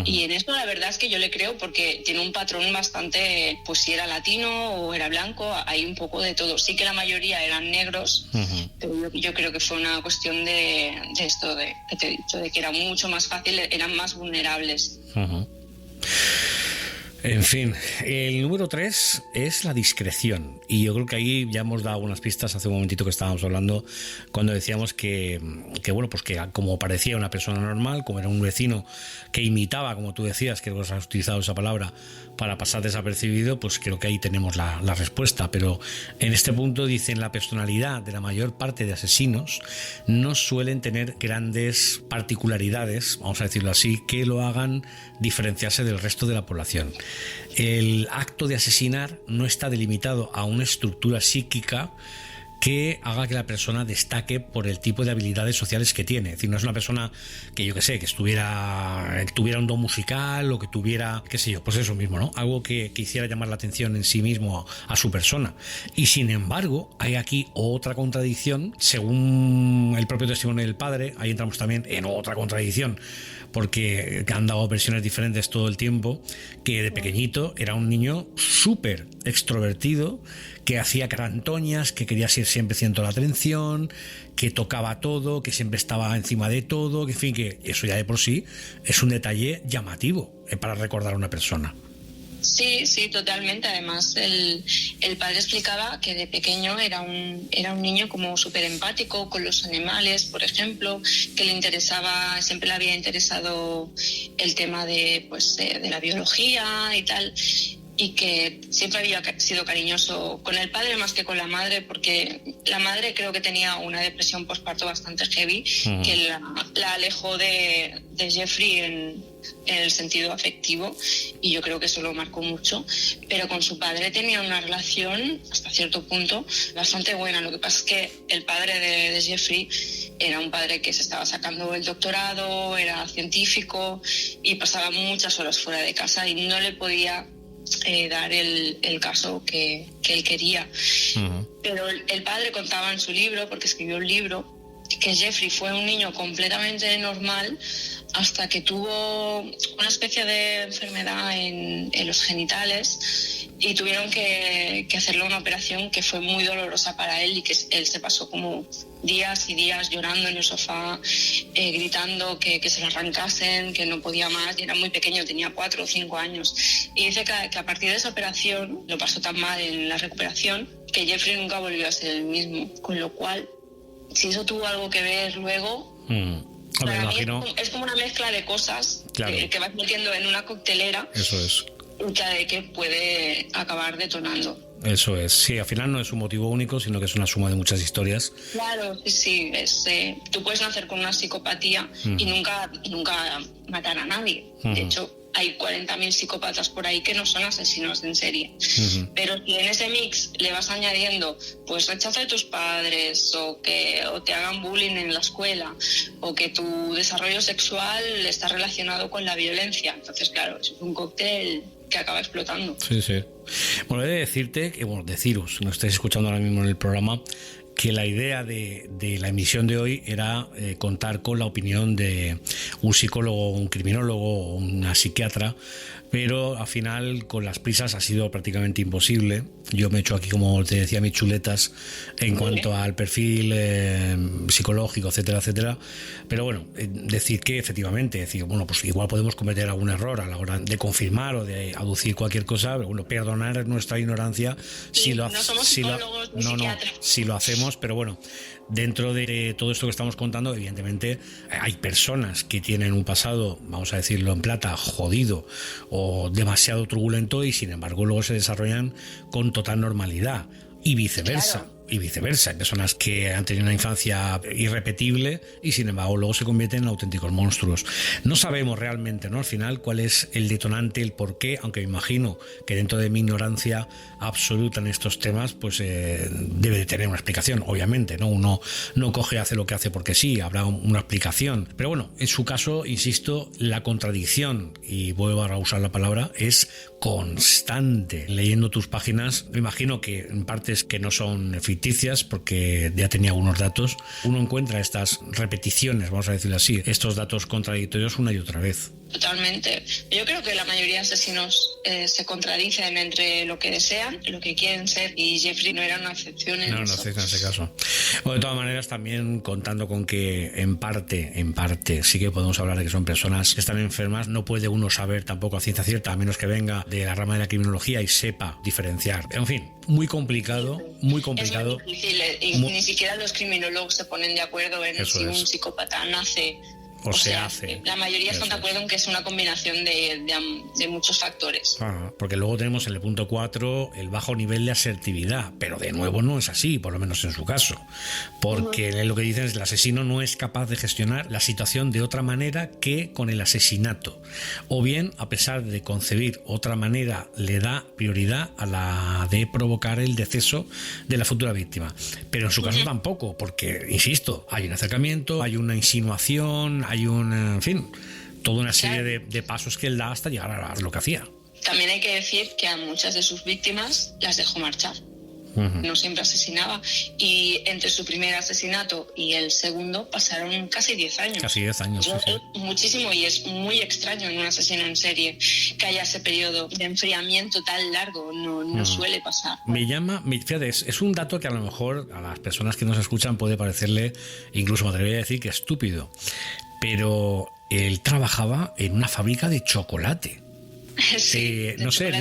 Y en esto la verdad es que yo le creo, porque tiene un patrón bastante, pues si era latino o era blanco, hay un poco de todo. Sí que la mayoría eran negros, pero yo creo que fue una cuestión de esto que te he dicho, de que era mucho más fácil, eran más vulnerables. En fin, el número 3 es la discreción, y yo creo que ahí ya hemos dado unas pistas hace un momentito que estábamos hablando, cuando decíamos que bueno, pues que como parecía una persona normal, como era un vecino que imitaba, como tú decías, que has utilizado esa palabra, para pasar desapercibido, pues creo que ahí tenemos la respuesta. Pero en este punto dicen: la personalidad de la mayor parte de asesinos no suelen tener grandes particularidades, vamos a decirlo así, que lo hagan diferenciarse del resto de la población. El acto de asesinar no está delimitado a una estructura psíquica que haga que la persona destaque por el tipo de habilidades sociales que tiene. Es decir, no es una persona que yo que sé, que tuviera un don musical o que tuviera, qué sé yo, pues eso mismo, ¿no? Algo que hiciera llamar la atención en sí mismo a su persona. Y sin embargo, hay aquí otra contradicción, según el propio testimonio del padre. Ahí entramos también en otra contradicción, porque han dado versiones diferentes todo el tiempo, que de pequeñito era un niño súper extrovertido, que hacía carantoñas, que quería ser siempre centro de la atención, que tocaba todo, que siempre estaba encima de todo, que en fin, que eso ya de por sí es un detalle llamativo para recordar a una persona. Sí, sí, totalmente. Además, el padre explicaba que de pequeño era un niño como súper empático con los animales, por ejemplo, que siempre le había interesado el tema de la biología y tal, y que siempre había sido cariñoso con el padre más que con la madre, porque la madre creo que tenía una depresión postparto bastante heavy, que la alejó de Jeffrey en el sentido afectivo, y yo creo que eso lo marcó mucho. Pero con su padre tenía una relación hasta cierto punto bastante buena. Lo que pasa es que el padre de Jeffrey era un padre que se estaba sacando el doctorado, era científico y pasaba muchas horas fuera de casa y no le podía dar el caso que él quería. Pero el padre contaba en su libro, porque escribió un libro, que Jeffrey fue un niño completamente normal hasta que tuvo una especie de enfermedad en los genitales y tuvieron que hacerle una operación que fue muy dolorosa para él, y que él se pasó como días y días llorando en el sofá, gritando que se le arrancasen, que no podía más, y era muy pequeño, tenía 4 o 5 años. Y dice que a partir de esa operación lo pasó tan mal en la recuperación que Jeffrey nunca volvió a ser el mismo, con lo cual, si eso tuvo algo que ver luego... Para mí es como una mezcla de cosas, claro, que vas metiendo en una coctelera. Eso es. Que puede acabar detonando. Eso es. Sí, al final no es un motivo único, sino que es una suma de muchas historias. Claro, sí. Tú puedes nacer con una psicopatía y nunca matar a nadie. De hecho, hay 40.000 psicópatas por ahí que no son asesinos en serie. Pero si en ese mix le vas añadiendo pues rechazo de tus padres, o te hagan bullying en la escuela, o que tu desarrollo sexual está relacionado con la violencia, entonces claro, es un cóctel que acaba explotando. Sí. Bueno, he de decirte, deciros, nos estáis escuchando ahora mismo en el programa, que la idea de la emisión de hoy era contar con la opinión de un psicólogo, un criminólogo o una psiquiatra, pero al final con las prisas ha sido prácticamente imposible. Yo me he hecho aquí, como te decía, mis chuletas en cuanto al perfil psicológico, etcétera, etcétera. Pero bueno, decir que efectivamente, pues igual podemos cometer algún error a la hora de confirmar o de aducir cualquier cosa, pero bueno, perdonar nuestra ignorancia si lo hacemos, pero bueno, dentro de todo esto que estamos contando, evidentemente hay personas que tienen un pasado, vamos a decirlo en plata, jodido o demasiado turbulento, y sin embargo luego se desarrollan con total normalidad, y viceversa. Claro. Y viceversa, hay personas que han tenido una infancia irrepetible y sin embargo luego se convierten en auténticos monstruos. No sabemos realmente, ¿no?, al final cuál es el detonante, el porqué, aunque me imagino que dentro de mi ignorancia absoluta en estos temas, pues debe de tener una explicación, obviamente, ¿no? Uno no coge y hace lo que hace porque sí, habrá una explicación. Pero bueno, en su caso, insisto, la contradicción, y vuelvo a usar la palabra, es constante. Leyendo tus páginas, me imagino que en partes que no son ficticias, porque ya tenía algunos datos, uno encuentra estas repeticiones, vamos a decirlo así, estos datos contradictorios una y otra vez. Totalmente. Yo creo que la mayoría de asesinos se contradicen entre lo que desean y lo que quieren ser, y Jeffrey no era una excepción en eso. No, en ese caso. Bueno, de todas maneras, también contando con que en parte sí que podemos hablar de que son personas que están enfermas, no puede uno saber tampoco a ciencia cierta, a menos que venga de la rama de la criminología y sepa diferenciar. En fin, muy complicado. Es muy difícil, y ni siquiera los criminólogos se ponen de acuerdo en si un psicópata nace se hace. La mayoría están de acuerdo en que es una combinación de muchos factores. Porque luego tenemos en el punto 4 el bajo nivel de asertividad, pero de nuevo no es así, por lo menos en su caso, porque lo que dicen es que el asesino no es capaz de gestionar la situación de otra manera que con el asesinato, o bien, a pesar de concebir otra manera, le da prioridad a la de provocar el deceso de la futura víctima. Pero en su caso tampoco, porque, insisto, hay un acercamiento, hay una insinuación, hay en fin, toda una serie de pasos que él da hasta llegar a lo que hacía. También hay que decir que a muchas de sus víctimas las dejó marchar. No siempre asesinaba. Y entre su primer asesinato y el segundo pasaron casi 10 años. Casi 10 años, sí. Muchísimo, y es muy extraño en un asesino en serie que haya ese periodo de enfriamiento tan largo. No suele pasar. Fíjate, es un dato que a lo mejor a las personas que nos escuchan puede parecerle, incluso me atrevería a decir que estúpido, pero él trabajaba en una fábrica de chocolate. Sí, no sé,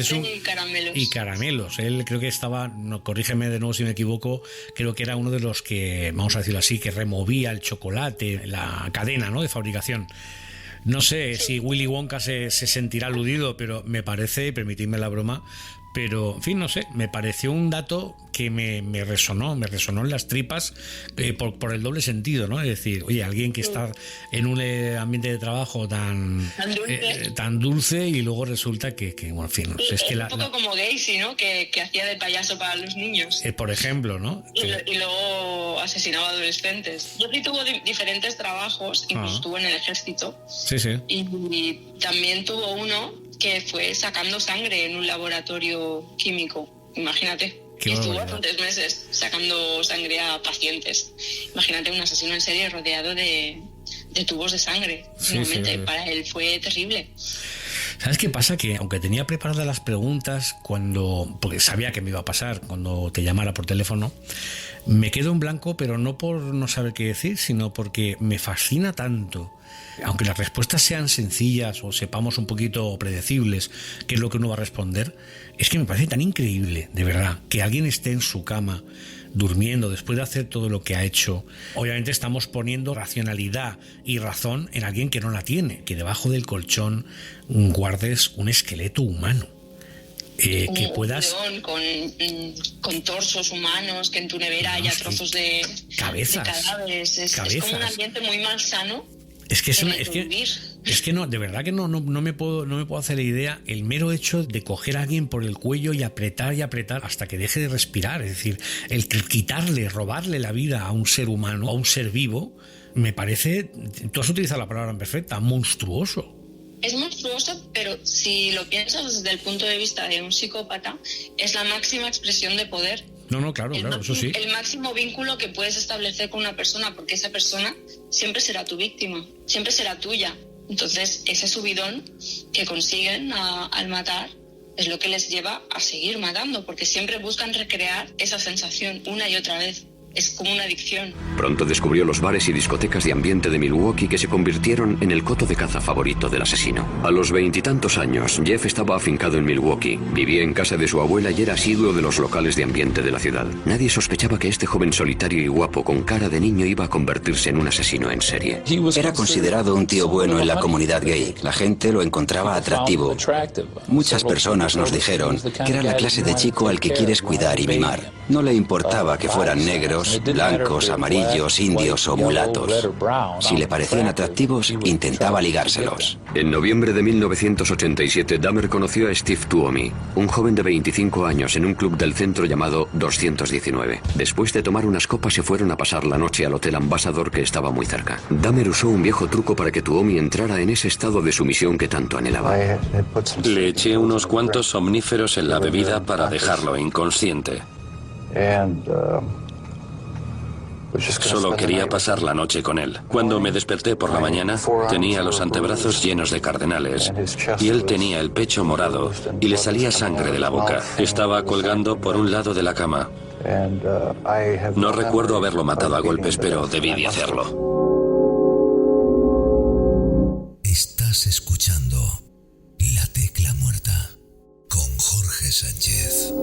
y caramelos. Él creo que estaba, corrígeme de nuevo si me equivoco, creo que era uno de los que, vamos a decirlo así, que removía el chocolate, la cadena, ¿no?, de fabricación. No sé si Willy Wonka se sentirá aludido, pero me parece, permitidme la broma, pero en fin, no sé, me pareció un dato que me resonó en las tripas, por el doble sentido, ¿no? Es decir, oye, alguien que está en un ambiente de trabajo tan dulce y luego resulta que bueno, en fin, no sé, es que un poco como Gacy, ¿no? Que hacía de payaso para los niños. Por ejemplo, ¿no? Y luego asesinaba adolescentes. Yo sí tuvo diferentes trabajos, incluso estuvo en el ejército. Sí. Y también tuvo uno que fue sacando sangre en un laboratorio químico, imagínate. Y estuvo bastantes meses sacando sangre a pacientes. Imagínate un asesino en serie rodeado de tubos de sangre. Realmente, para él fue terrible. ¿Sabes qué pasa? Que aunque tenía preparadas las preguntas porque sabía que me iba a pasar cuando te llamara por teléfono, me quedo en blanco, pero no por no saber qué decir, sino porque me fascina tanto. Aunque las respuestas sean sencillas o sepamos un poquito predecibles qué es lo que uno va a responder, es que me parece tan increíble, de verdad, que alguien esté en su cama durmiendo después de hacer todo lo que ha hecho. Obviamente estamos poniendo racionalidad y razón en alguien que no la tiene, que debajo del colchón guardes un esqueleto humano. Que puedas con torsos humanos, que en tu nevera haya trozos de cabezas, de cadáveres. Es como un ambiente muy malsano. Es que no, de verdad que no me puedo hacer la idea el mero hecho de coger a alguien por el cuello y apretar hasta que deje de respirar. Es decir, el quitarle, robarle la vida a un ser humano, a un ser vivo, me parece, tú has utilizado la palabra perfecta, monstruoso. Es monstruoso, pero si lo piensas desde el punto de vista de un psicópata, es la máxima expresión de poder. No, claro, eso sí. El máximo vínculo que puedes establecer con una persona, porque esa persona siempre será tu víctima, siempre será tuya. Entonces, ese subidón que consiguen al matar es lo que les lleva a seguir matando, porque siempre buscan recrear esa sensación una y otra vez. Es como una adicción. Pronto descubrió los bares y discotecas de ambiente de Milwaukee que se convirtieron en el coto de caza favorito del asesino. A los 20 y tantos años, Jeff estaba afincado en Milwaukee. Vivía en casa de su abuela y era asiduo de los locales de ambiente de la ciudad. Nadie sospechaba que este joven solitario y guapo con cara de niño iba a convertirse en un asesino en serie. Era considerado un tío bueno en la comunidad gay. La gente lo encontraba atractivo. Muchas personas nos dijeron que era la clase de chico al que quieres cuidar y mimar. No le importaba que fueran negros, blancos, amarillos, indios o mulatos. Si le parecían atractivos, intentaba ligárselos. En noviembre de 1987, Dahmer conoció a Steve Tuomi, un joven de 25 años en un club del centro llamado 219. Después de tomar unas copas, se fueron a pasar la noche al Hotel Ambassador, que estaba muy cerca. Dahmer usó un viejo truco para que Tuomi entrara en ese estado de sumisión que tanto anhelaba. Le eché unos cuantos somníferos en la bebida para dejarlo inconsciente. Solo quería pasar la noche con él. Cuando me desperté por la mañana, tenía los antebrazos llenos de cardenales y él tenía el pecho morado y le salía sangre de la boca. Estaba colgando por un lado de la cama. No recuerdo haberlo matado a golpes, pero debí de hacerlo. Estás escuchando La Tecla Muerta con Jorge Sánchez.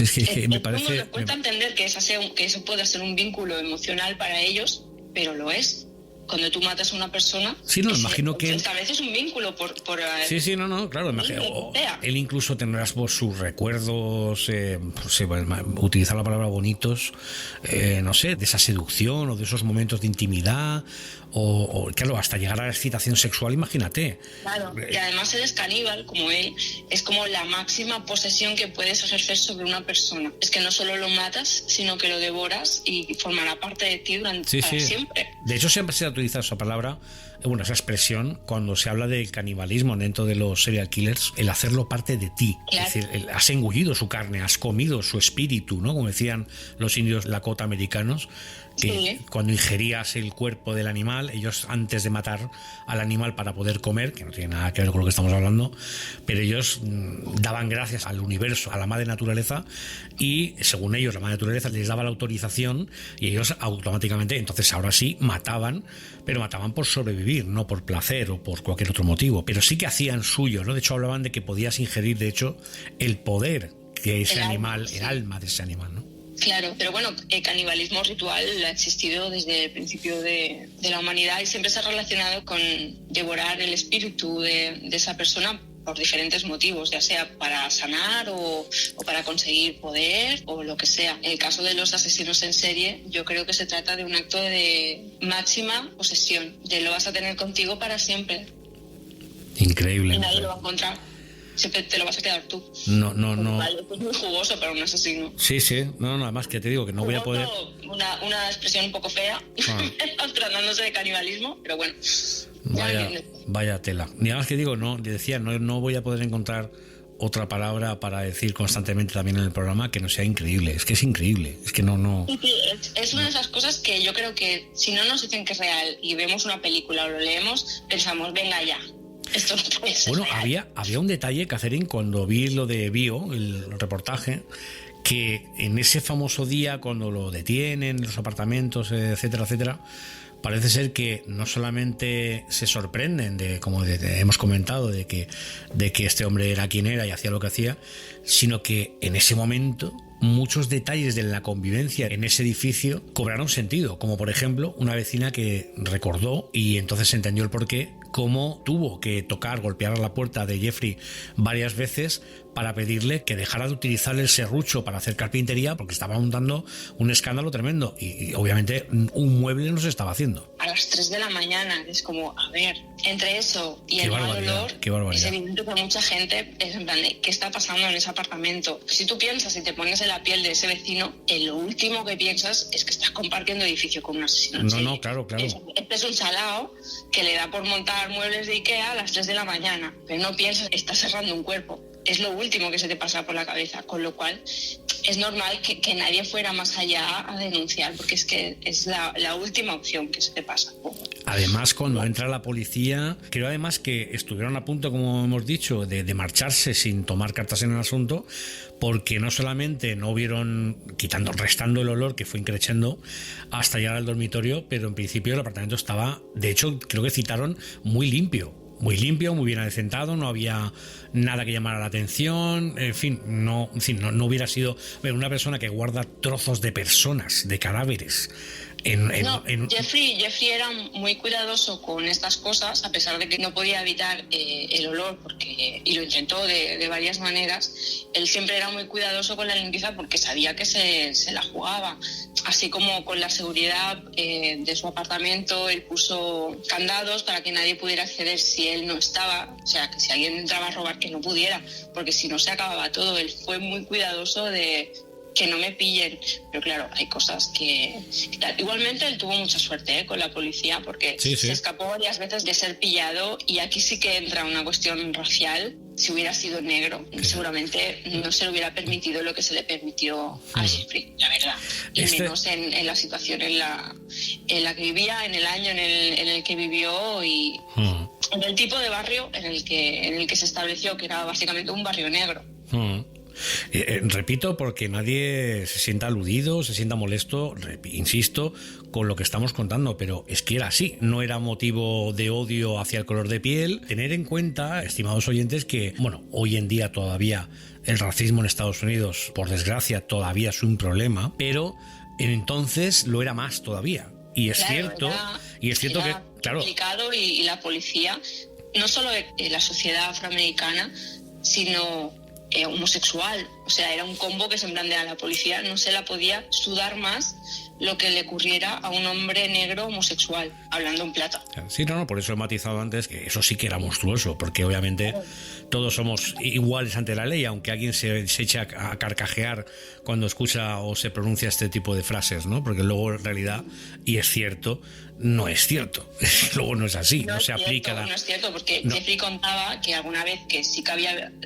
Es que me parece... Me cuesta entender que eso pueda ser un vínculo emocional para ellos, pero lo es. Cuando tú matas a una persona, sí, no, imagino que estableces un vínculo por sí, no, claro, imagino, él incluso tendrá sus recuerdos, utilizar la palabra bonitos, no sé, de esa seducción o de esos momentos de intimidad, o claro, hasta llegar a la excitación sexual, imagínate. Claro, y además eres caníbal, como él, es como la máxima posesión que puedes ejercer sobre una persona. Es que no solo lo matas, sino que lo devoras y formará parte de ti para siempre. De hecho, siempre se ha utilizado esa palabra, esa expresión, cuando se habla del canibalismo dentro de los serial killers, el hacerlo parte de ti. Claro. Es decir, has engullido su carne, has comido su espíritu, ¿no? Como decían los indios Lakota americanos, que cuando ingerías el cuerpo del animal, ellos antes de matar al animal para poder comer, que no tiene nada que ver con lo que estamos hablando, pero ellos daban gracias al universo, a la madre naturaleza, y según ellos la madre naturaleza les daba la autorización y ellos automáticamente, entonces ahora sí mataban, pero mataban por sobrevivir, no por placer o por cualquier otro motivo, pero sí que hacían suyo, ¿no? De hecho hablaban de que podías ingerir, de hecho, el poder de ese animal, el alma de ese animal, ¿no? Claro, pero bueno, el canibalismo ritual ha existido desde el principio de la humanidad y siempre se ha relacionado con devorar el espíritu de esa persona por diferentes motivos, ya sea para sanar o para conseguir poder o lo que sea. En el caso de los asesinos en serie, yo creo que se trata de un acto de máxima posesión, de lo vas a tener contigo para siempre. Increíble. Y nadie lo va a encontrar. Siempre te lo vas a quedar tú. No. Vale, es muy jugoso para un asesino. Sí. No, además que te digo que no voy a poder... Una expresión un poco fea, tratándose de canibalismo, pero bueno. Vaya tela. Y además que digo, no voy a poder encontrar otra palabra para decir constantemente también en el programa que no sea increíble. Es que es increíble. Es que no... Sí, es una de esas cosas que yo creo que si no nos dicen que es real y vemos una película o lo leemos, pensamos, venga ya. Esto no puede ser bueno, real. había un detalle, Catherine, cuando vi lo de Bio, el reportaje, que en ese famoso día, cuando lo detienen en los apartamentos, etcétera, parece ser que no solamente se sorprenden como hemos comentado, de que este hombre era quien era y hacía lo que hacía, sino que en ese momento muchos detalles de la convivencia en ese edificio cobraron sentido, como por ejemplo una vecina que recordó, y entonces se entendió el porqué, cómo tuvo que golpear la puerta de Jeffrey varias veces para pedirle que dejara de utilizar el serrucho para hacer carpintería, porque estaba montando un escándalo tremendo y obviamente un mueble no se estaba haendo. A las 3 de la mañana, es como, a ver, entre eso y el mal olor, es evidente que mucha gente es en plan de, ¿qué está pasando en ese apartamento? Si tú piensas y te pones en la piel de ese vecino, lo último que piensas es que estás compartiendo edificio con un asesino. No, claro. Este es un salao que le da por montar muebles de Ikea a las 3 de la mañana, pero no piensas, está cerrando un cuerpo. Es lo último que se te pasa por la cabeza, con lo cual es normal que nadie fuera más allá a denunciar, porque es que es la última opción que se te pasa. Además, cuando entra la policía, creo además que estuvieron a punto, como hemos dicho, de marcharse sin tomar cartas en el asunto, porque no solamente no vieron, restando el olor que fue increciendo hasta llegar al dormitorio, pero en principio el apartamento estaba, de hecho, creo que citaron muy limpio, muy bien adecentado, no había nada que llamara la atención, en fin, no hubiera sido una persona que guarda trozos de personas, de cadáveres. Jeffrey era muy cuidadoso con estas cosas, a pesar de que no podía evitar el olor, y lo intentó de varias maneras. Él siempre era muy cuidadoso con la limpieza porque sabía que se la jugaba, así como con la seguridad de su apartamento. Él puso candados para que nadie pudiera acceder si él no estaba, o sea, que si alguien entraba a robar, que no pudiera, porque si no se acababa todo. Él fue muy cuidadoso de que no me pillen, pero claro, hay cosas que igualmente él tuvo mucha suerte con la policía, porque se escapó varias veces de ser pillado, y aquí sí que entra una cuestión racial. Si hubiera sido negro, seguramente no se le hubiera permitido lo que se le permitió a Jeffrey, la verdad, y menos en la situación en la que vivía, en el año en el que vivió, y en el tipo de barrio en el que se estableció, que era básicamente un barrio negro. Repito, porque nadie se sienta aludido, se sienta molesto, insisto, con lo que estamos contando, pero es que era así, no era motivo de odio hacia el color de piel. Tener en cuenta, estimados oyentes, que, bueno, hoy en día todavía el racismo en Estados Unidos, por desgracia, todavía es un problema, pero entonces lo era más todavía. Y es cierto que, claro, complicado, y la policía, no solo la sociedad afroamericana, sino homosexual, o sea, era un combo que se en plan de a la policía no se la podía sudar más lo que le ocurriera a un hombre negro homosexual, hablando en plata. Sí, no, por eso he matizado antes que eso sí que era monstruoso, porque obviamente todos somos iguales ante la ley, aunque alguien se echa a carcajear cuando escucha o se pronuncia este tipo de frases, ¿no? Porque luego en realidad, y es cierto, no es cierto. Luego no es así, no se aplica No es cierto, porque Jeffrey contaba que alguna vez que sí que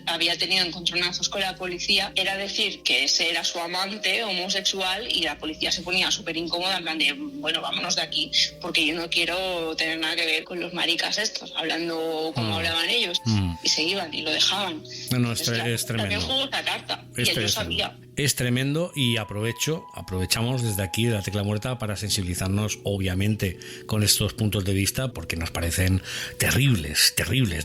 había tenido encontronazos con la policía, era decir que ese era su amante homosexual y la policía se ponía súper incómoda, en plan de, bueno, vámonos de aquí, porque yo no quiero tener nada que ver con los maricas estos, hablando como hablaban ellos, y se iban y lo dejaban. No, es tremendo. También jugó esta carta, y él lo sabía. Es tremendo, y aprovechamos desde aquí de la Tecla Muerta para sensibilizarnos, obviamente, con estos puntos de vista, porque nos parecen terribles.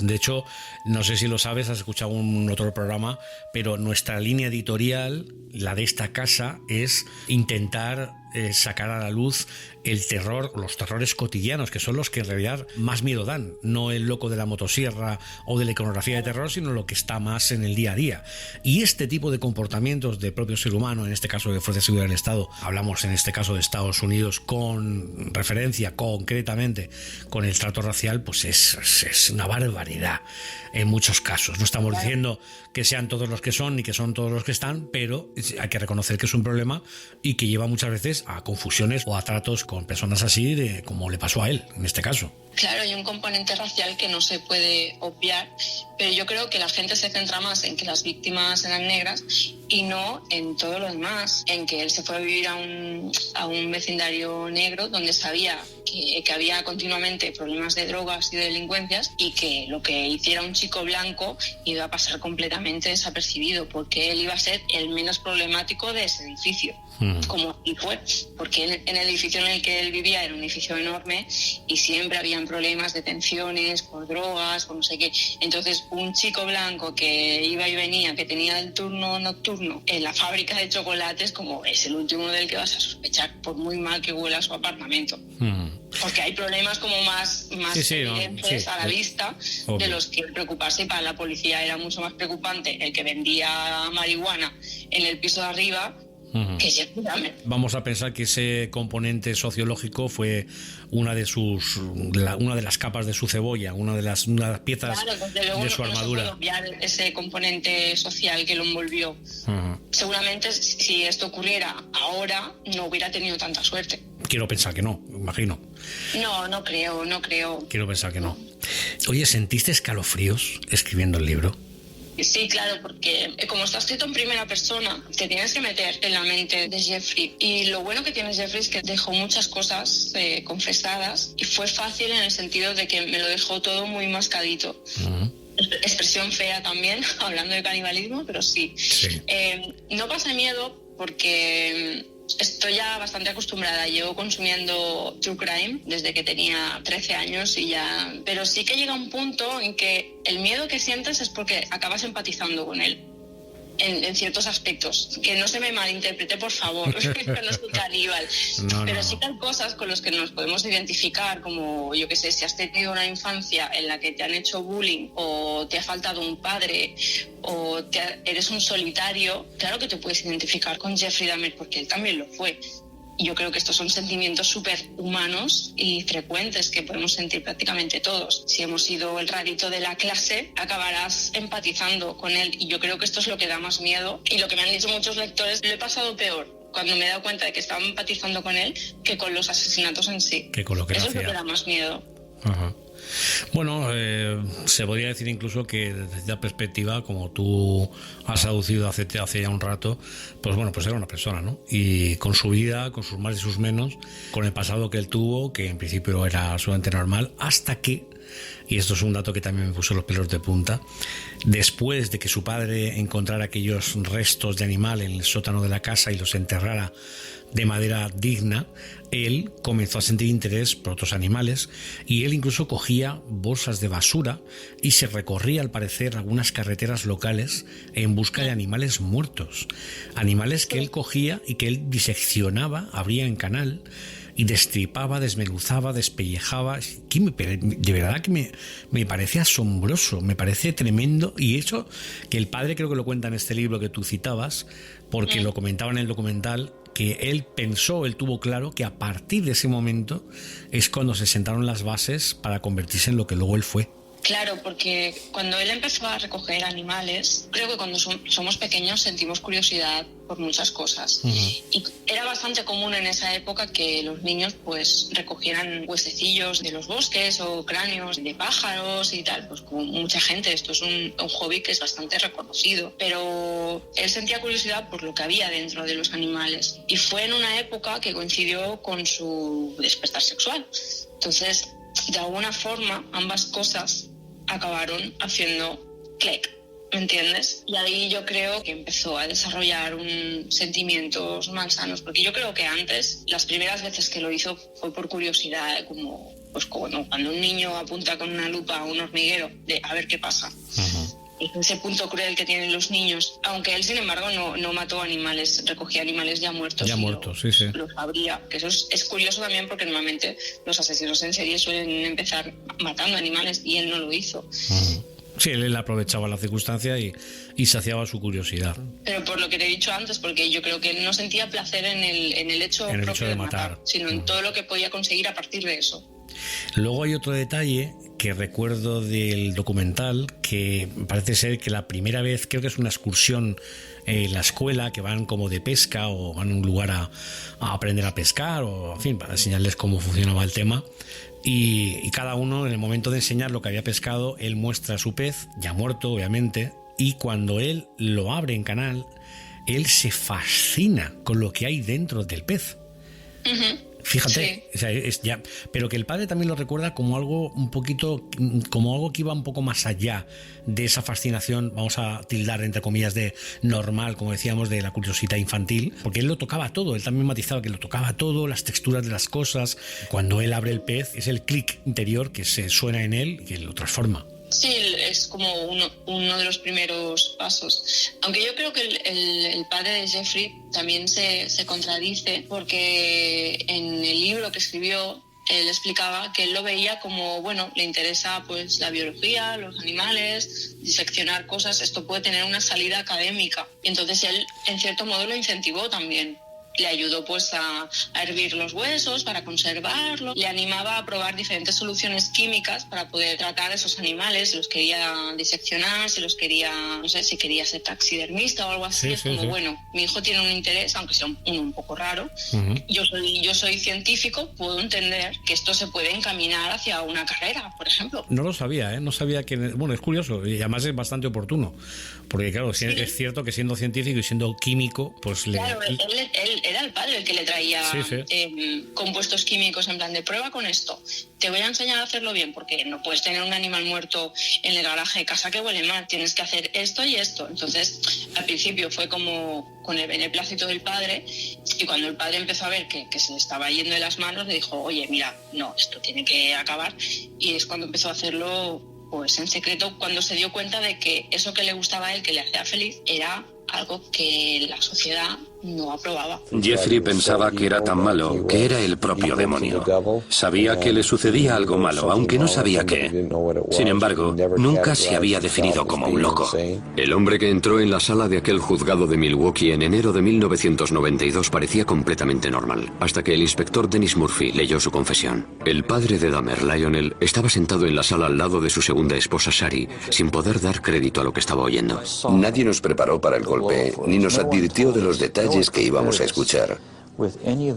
De hecho, no sé si lo sabes, has escuchado un otro programa, pero nuestra línea editorial, la de esta casa, es intentar sacar a la luz el terror, los terrores cotidianos, que son los que en realidad más miedo dan, no el loco de la motosierra o de la iconografía de terror, sino lo que está más en el día a día. Y este tipo de comportamientos del propio ser humano, en este caso de Fuerzas de Seguridad del Estado, hablamos en este caso de Estados Unidos con referencia concretamente con el trato racial, pues es una barbaridad en muchos casos. No estamos diciendo que sean todos los que son ni que son todos los que están, pero hay que reconocer que es un problema y que lleva muchas veces a confusiones o a tratos con personas así, como le pasó a él en este caso. Claro, hay un componente racial que no se puede obviar, pero yo creo que la gente se centra más en que las víctimas eran negras y no en todo lo demás, en que él se fue a vivir a un vecindario negro donde sabía que había continuamente problemas de drogas y de delincuencias, y que lo que hiciera un chico blanco iba a pasar completamente desapercibido, porque él iba a ser el menos problemático de ese edificio. Como y fue, porque en el edificio en el que él vivía era un edificio enorme y siempre habían problemas de tensiones por drogas, por no sé qué. Entonces un chico blanco que iba y venía, que tenía el turno nocturno en la fábrica de chocolates, como es el último del que vas a sospechar, por muy mal que huela su apartamento. Porque hay problemas como más evidentes a la vista, obvio, de los que preocuparse. Y para la policía era mucho más preocupante el que vendía marihuana en el piso de arriba, que Jeffrey Dahmer. Vamos a pensar que ese componente sociológico fue una de las capas de su cebolla, una de las piezas, claro, de su armadura. No se puede obviar ese componente social que lo envolvió. Seguramente si esto ocurriera ahora no hubiera tenido tanta suerte. Quiero pensar que no, imagino. No creo. Quiero pensar que no. Oye, ¿sentiste escalofríos escribiendo el libro? Sí, claro, porque como está escrito en primera persona, te tienes que meter en la mente de Jeffrey. Y lo bueno que tiene Jeffrey es que dejó muchas cosas confesadas, y fue fácil en el sentido de que me lo dejó todo muy mascadito. Expresión fea también, hablando de canibalismo, pero sí. No pasa miedo porque estoy ya bastante acostumbrada. Llevo consumiendo True Crime desde que tenía 13 años y ya... Pero sí que llega un punto en que el miedo que sientes es porque acabas empatizando con él. En ciertos aspectos. Que no se me malinterprete, por favor. No soy caníbal. Pero sí que hay cosas con las que nos podemos identificar, como, yo qué sé, si has tenido una infancia en la que te han hecho bullying, o te ha faltado un padre, o eres un solitario, claro que te puedes identificar con Jeffrey Dahmer, porque él también lo fue. Y yo creo que estos son sentimientos súper humanos y frecuentes que podemos sentir prácticamente todos. Si hemos sido el rarito de la clase, acabarás empatizando con él. Y yo creo que esto es lo que da más miedo. Y lo que me han dicho muchos lectores, lo he pasado peor cuando me he dado cuenta de que estaba empatizando con él que con los asesinatos en sí. Que con lo que eso hacía. Es lo que da más miedo. Ajá. Bueno, se podría decir incluso que desde esta perspectiva, como tú has aducido hace ya un rato, pues bueno, pues era una persona, ¿no? Y con su vida, con sus más y sus menos, con el pasado que él tuvo, que en principio era absolutamente normal, hasta que y esto es un dato que también me puso los pelos de punta, después de que su padre encontrara aquellos restos de animal en el sótano de la casa y los enterrara de manera digna, él comenzó a sentir interés por otros animales y él incluso cogía bolsas de basura y se recorría, al parecer, algunas carreteras locales en busca de animales muertos, animales que él cogía y que él diseccionaba, abría en canal y destripaba, desmenuzaba, despellejaba. De verdad que me parece asombroso, me parece tremendo, y eso que el padre creo que lo cuenta en este libro que tú citabas, porque lo comentaba en el documental, que él tuvo claro que a partir de ese momento es cuando se sentaron las bases para convertirse en lo que luego él fue. Claro, porque cuando él empezó a recoger animales, creo que cuando somos pequeños sentimos curiosidad por muchas cosas. Y era bastante común en esa época que los niños pues recogieran huesecillos de los bosques o cráneos de pájaros y tal. Pues como mucha gente, esto es un hobby que es bastante reconocido. Pero él sentía curiosidad por lo que había dentro de los animales. Y fue en una época que coincidió con su despertar sexual. Entonces, de alguna forma, ambas cosas acabaron haciendo clic, ¿me entiendes? Y ahí yo creo que empezó a desarrollar sentimientos malsanos, porque yo creo que antes, las primeras veces que lo hizo fue por curiosidad, como cuando un niño apunta con una lupa a un hormiguero, de a ver qué pasa. Ese punto cruel que tienen los niños, aunque él, sin embargo, no mató animales, recogía animales ya muertos. Ya muertos, sí. Los abría, que eso es curioso también, porque normalmente los asesinos en serie suelen empezar matando animales y él no lo hizo. Sí, él aprovechaba la circunstancia y saciaba su curiosidad. Pero por lo que te he dicho antes, porque yo creo que él no sentía placer en el hecho propio de matar, sino en todo lo que podía conseguir a partir de eso. Luego hay otro detalle que recuerdo del documental, que parece ser que la primera vez, creo que es una excursión en la escuela, que van como de pesca o van a un lugar a aprender a pescar, o en fin, para enseñarles cómo funcionaba el tema. Y cada uno, en el momento de enseñar lo que había pescado, él muestra su pez, ya muerto obviamente, y cuando él lo abre en canal, él se fascina con lo que hay dentro del pez. Fíjate, sí. O sea, pero que el padre también lo recuerda como algo un poquito, como algo que iba un poco más allá de esa fascinación, vamos a tildar entre comillas de normal, como decíamos, de la curiosidad infantil, porque él lo tocaba todo, él también matizaba que lo tocaba todo, las texturas de las cosas. Cuando él abre el pez, es el clic interior que se suena en él y que lo transforma. Sí, es como uno de los primeros pasos. Aunque yo creo que el padre de Jeffrey también se contradice, porque en el libro que escribió, él explicaba que él lo veía como, bueno, le interesa pues la biología, los animales, diseccionar cosas, esto puede tener una salida académica. Y entonces él, en cierto modo, lo incentivó también. Le ayudó pues a hervir los huesos para conservarlos, le animaba a probar diferentes soluciones químicas para poder tratar a esos animales, si los quería diseccionar, si los quería, no sé, si quería ser taxidermista o algo así. Bueno, mi hijo tiene un interés, aunque sea uno un poco raro. Yo soy científico, puedo entender que esto se puede encaminar hacia una carrera, por ejemplo. No lo sabía, no sabía que... Bueno, es curioso y además es bastante oportuno, porque claro, es cierto que siendo científico y siendo químico, pues claro, él era el padre el que le traía compuestos químicos en plan de prueba con esto. Te voy a enseñar a hacerlo bien, porque no puedes tener un animal muerto en el garaje de casa que huele mal. Tienes que hacer esto y esto. Entonces, al principio fue como con el beneplácito del padre, y cuando el padre empezó a ver que se le estaba yendo de las manos, le dijo, oye, mira, no, esto tiene que acabar. Y es cuando empezó a hacerlo pues en secreto, cuando se dio cuenta de que eso que le gustaba a él, que le hacía feliz, era algo que la sociedad no aprobaba. Jeffrey pensaba que era tan malo que era el propio demonio. Sabía que le sucedía algo malo, aunque no sabía qué. Sin embargo, nunca se había definido como un loco. El hombre que entró en la sala de aquel juzgado de Milwaukee en enero de 1992 parecía completamente normal, hasta que el inspector Dennis Murphy leyó su confesión. El padre de Dahmer, Lionel, estaba sentado en la sala al lado de su segunda esposa, Shari, sin poder dar crédito a lo que estaba oyendo. Nadie nos preparó para el golpe, ni nos advirtió de los detalles que íbamos a escuchar.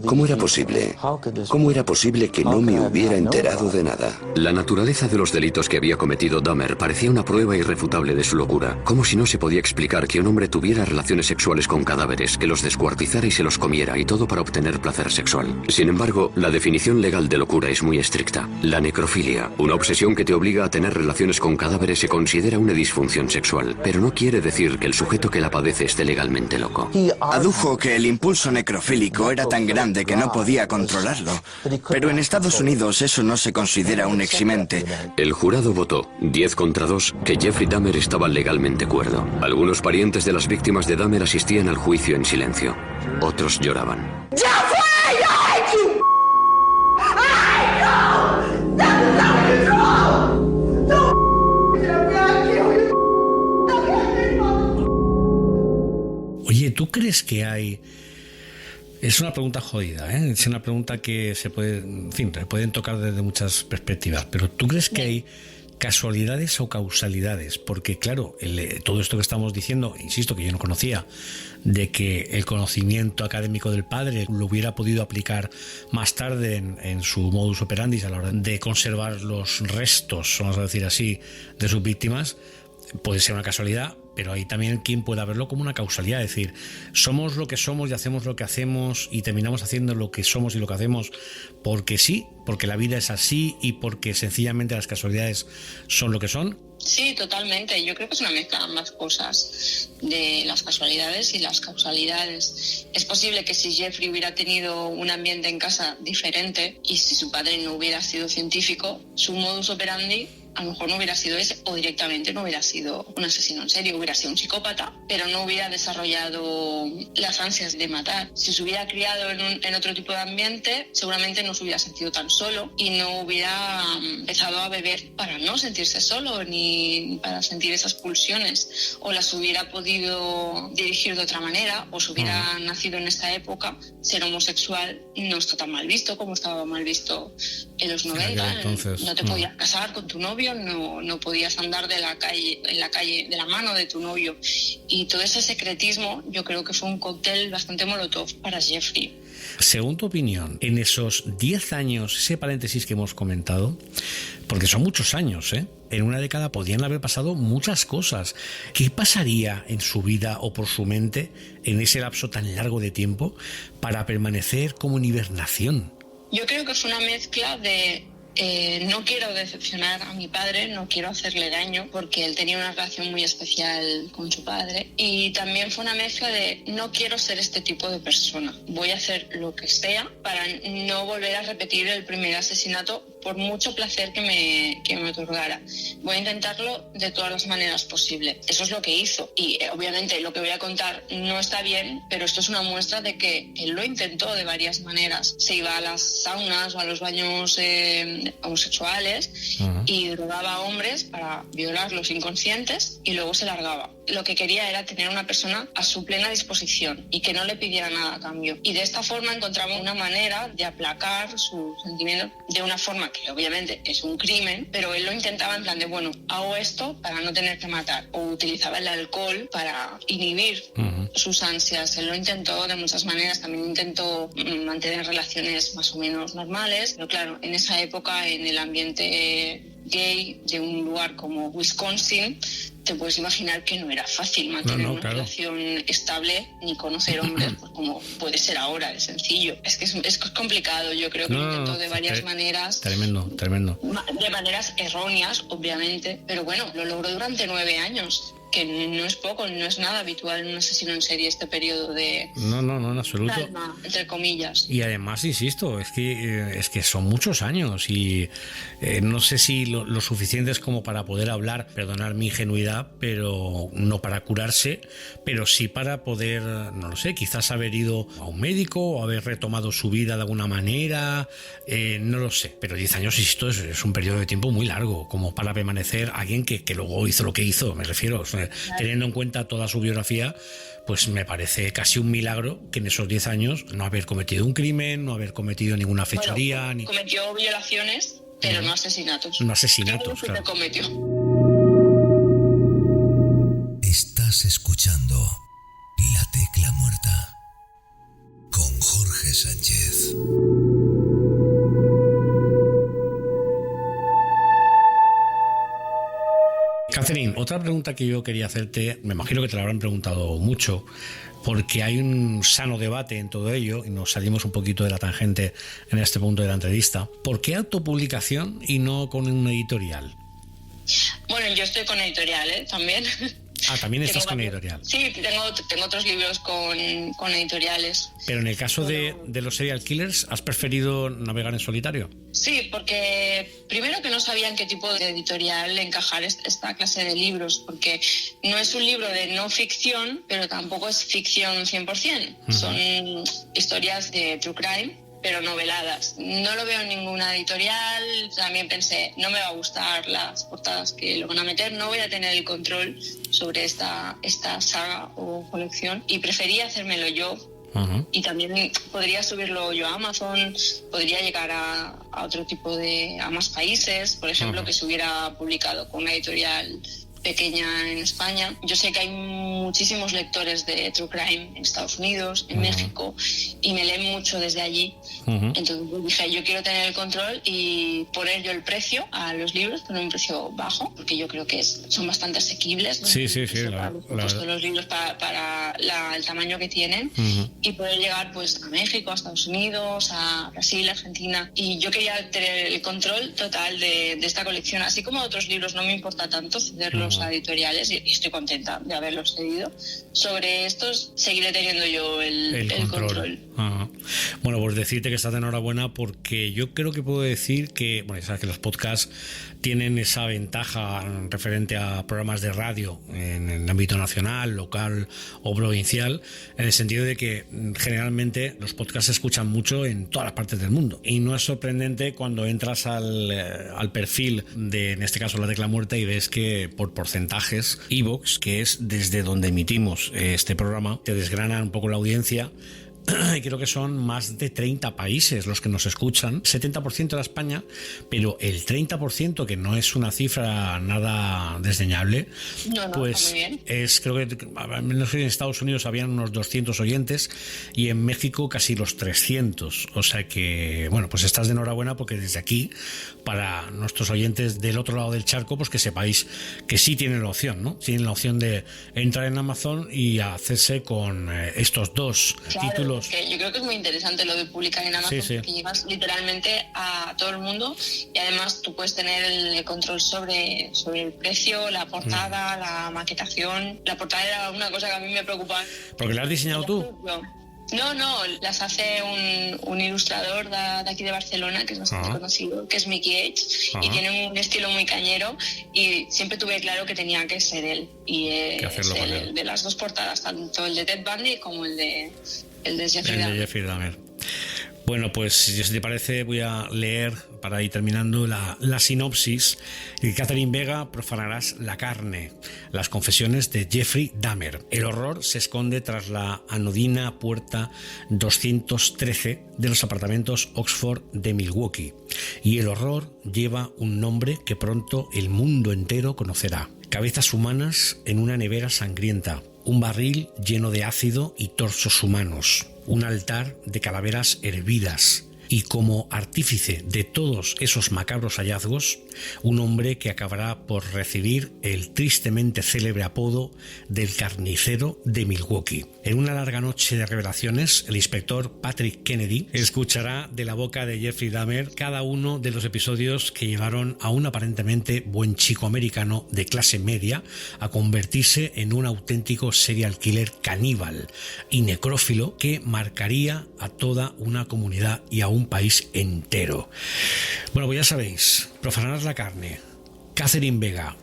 ¿Cómo era posible? ¿Cómo era posible que no me hubiera enterado de nada? La naturaleza de los delitos que había cometido Dahmer parecía una prueba irrefutable de su locura. Como si no se podía explicar que un hombre tuviera relaciones sexuales con cadáveres, que los descuartizara y se los comiera, y todo para obtener placer sexual. Sin embargo, la definición legal de locura es muy estricta. La necrofilia, una obsesión que te obliga a tener relaciones con cadáveres, se considera una disfunción sexual, pero no quiere decir que el sujeto que la padece esté legalmente loco. Adujo que el impulso necrofílico era tan grande que no podía controlarlo. Pero en Estados Unidos eso no se considera un eximente. El jurado votó, 10 contra 2, que Jeffrey Dahmer estaba legalmente cuerdo. Algunos parientes de las víctimas de Dahmer asistían al juicio en silencio. Otros lloraban. Oye, ¿tú crees que hay...? Es una pregunta jodida, ¿eh? Es una pregunta que se puede, en fin, pueden tocar desde muchas perspectivas, pero ¿tú crees que hay casualidades o causalidades? Porque claro, todo esto que estamos diciendo, insisto, que yo no conocía, de que el conocimiento académico del padre lo hubiera podido aplicar más tarde en su modus operandi a la hora de conservar los restos, vamos a decir así, de sus víctimas, puede ser una casualidad, pero hay también quien pueda verlo como una causalidad, es decir, somos lo que somos y hacemos lo que hacemos y terminamos haciendo lo que somos y lo que hacemos porque sí, porque la vida es así y porque sencillamente las casualidades son lo que son. Sí, totalmente. Yo creo que es una mezcla de ambas cosas, de las casualidades y las causalidades. Es posible que si Jeffrey hubiera tenido un ambiente en casa diferente y si su padre no hubiera sido científico, su modus operandi a lo mejor no hubiera sido ese, o directamente no hubiera sido un asesino en serie, hubiera sido un psicópata, pero no hubiera desarrollado las ansias de matar. Si se hubiera criado en otro tipo de ambiente, seguramente no se hubiera sentido tan solo y no hubiera empezado a beber para no sentirse solo ni para sentir esas pulsiones, o las hubiera podido dirigir de otra manera, o si hubiera nacido en esta época, ser homosexual no está tan mal visto como estaba mal visto en los 90. Entonces, no te podías casar con tu novio, no podías andar en la calle de la mano de tu novio, y todo ese secretismo yo creo que fue un cóctel bastante molotov para Jeffrey. Según tu opinión, en esos 10 años, ese paréntesis que hemos comentado, porque son muchos años, en una década podían haber pasado muchas cosas. ¿Qué pasaría en su vida o por su mente en ese lapso tan largo de tiempo para permanecer como en hibernación? Yo creo que fue una mezcla de no quiero decepcionar a mi padre, no quiero hacerle daño, porque él tenía una relación muy especial con su padre, y también fue una mezcla de no quiero ser este tipo de persona, voy a hacer lo que sea para no volver a repetir el primer asesinato por mucho placer que me otorgara. Voy a intentarlo de todas las maneras posibles. Eso es lo que hizo, y obviamente lo que voy a contar no está bien, pero esto es una muestra de que él lo intentó de varias maneras. Se iba a las saunas o a los baños homosexuales y drogaba a hombres para violarlos inconscientes y luego se largaba. Lo que quería era tener una persona a su plena disposición y que no le pidiera nada a cambio. Y de esta forma encontraba una manera de aplacar sus sentimientos de una forma que obviamente es un crimen, pero él lo intentaba en plan de, bueno, hago esto para no tener que matar, o utilizaba el alcohol para inhibir sus ansias. Él lo intentó de muchas maneras, también intentó mantener relaciones más o menos normales, pero claro, en esa época, en el ambiente gay de un lugar como Wisconsin, te puedes imaginar que no era fácil mantener una relación estable ni conocer hombres, pues como puede ser ahora, es sencillo. Es que es complicado, yo creo que lo intentó de varias maneras. Tremendo. De maneras erróneas, obviamente, pero bueno, lo logró durante 9 años. Que no es poco, no es nada habitual en un asesino en serie este periodo de... No, en absoluto. Calma, entre comillas. Y además, insisto, es que son muchos años y no sé si lo suficientes como para poder hablar, perdonar mi ingenuidad, pero no para curarse, pero sí para poder, no lo sé, quizás haber ido a un médico o haber retomado su vida de alguna manera, no lo sé. Pero 10 años, insisto, es un periodo de tiempo muy largo como para permanecer alguien que luego hizo lo que hizo, me refiero. O sea, teniendo en cuenta toda su biografía, pues me parece casi un milagro que en esos 10 años no haber cometido un crimen, no haber cometido ninguna fechoría. Bueno, cometió violaciones, pero no asesinatos. No asesinatos, claro. Cometió. Estás escuchando La Tecla Muerta con Jorge Catherine, otra pregunta que yo quería hacerte, me imagino que te la habrán preguntado mucho, porque hay un sano debate en todo ello, y nos salimos un poquito de la tangente en este punto de la entrevista. ¿Por qué autopublicación y no con un editorial? Bueno, yo estoy con editorial, también. Ah, también estás con editorial. Sí, tengo otros libros con editoriales. Pero en el caso de los serial killers, ¿has preferido navegar en solitario? Sí, porque primero que no sabía en qué tipo de editorial encajar esta clase de libros, porque no es un libro de no ficción, pero tampoco es ficción 100%. Uh-huh. Son historias de true crime, pero noveladas. No lo veo en ninguna editorial. También pensé, no me va a gustar las portadas que lo van a meter, no voy a tener el control sobre esta saga o colección, y preferí hacérmelo yo. Uh-huh. Y también podría subirlo yo a Amazon, podría llegar a otro tipo a más países, por ejemplo, uh-huh, que se hubiera publicado con una editorial pequeña en España. Yo sé que hay muchísimos lectores de True Crime en Estados Unidos, en uh-huh, México, y me leen mucho desde allí. Uh-huh. Entonces dije, yo quiero tener el control y poner yo el precio a los libros, poner un precio bajo, porque yo creo que son bastante asequibles, ¿no? Sí. Los libros para el tamaño que tienen, uh-huh, y poder llegar pues a México, a Estados Unidos, a Brasil, Argentina. Y yo quería tener el control total de esta colección, así como otros libros. No me importa tanto cederlos a editoriales, y estoy contenta de haberlos cedido. Sobre estos seguiré teniendo yo el control. Bueno, pues decirte que estás de enhorabuena, porque yo creo que puedo decir que, bueno, sabes que los podcasts tienen esa ventaja referente a programas de radio en el ámbito nacional, local o provincial, en el sentido de que generalmente los podcasts se escuchan mucho en todas las partes del mundo, y no es sorprendente cuando entras al perfil de, en este caso, La Tecla Muerta, y ves que por porcentajes iVoox, que es desde donde emitimos este programa, te desgrana un poco la audiencia. Y creo que son más de 30 países los que nos escuchan, 70% de España, pero el 30%, que no es una cifra nada desdeñable, pues creo que no sé, en Estados Unidos habían unos 200 oyentes y en México casi los 300. O sea que, bueno, pues estás de enhorabuena, porque desde aquí, para nuestros oyentes del otro lado del charco, pues que sepáis que sí tienen la opción, ¿no? Tienen la opción de entrar en Amazon y hacerse con estos dos títulos. Que yo creo que es muy interesante lo de publicar en Amazon, que llegas literalmente a todo el mundo, y además tú puedes tener el control sobre el precio, la portada, la maquetación. La portada era una cosa que a mí me preocupaba. ¿Porque la has diseñado tú? No, las hace un ilustrador de aquí de Barcelona, que es bastante conocido, que es Mickey H, y tiene un estilo muy cañero, y siempre tuve claro que tenía que ser él, y es el de las dos portadas, tanto el de Ted Bundy como el de Jeffrey Dahmer. Bueno, pues si te parece, voy a leer, para ir terminando, la sinopsis. Catherine Vega, profanarás la carne. Las confesiones de Jeffrey Dahmer. El horror se esconde tras la anodina puerta 213 de los apartamentos Oxford de Milwaukee. Y el horror lleva un nombre que pronto el mundo entero conocerá. Cabezas humanas en una nevera sangrienta. Un barril lleno de ácido y torsos humanos. Un altar de calaveras hervidas. Y como artífice de todos esos macabros hallazgos, un hombre que acabará por recibir el tristemente célebre apodo del carnicero de Milwaukee. En una larga noche de revelaciones, el inspector Patrick Kennedy escuchará de la boca de Jeffrey Dahmer cada uno de los episodios que llevaron a un aparentemente buen chico americano de clase media a convertirse en un auténtico serial killer caníbal y necrófilo que marcaría a toda una comunidad y a un país entero. Bueno, pues ya sabéis, profanar la carne, Catherine Vega,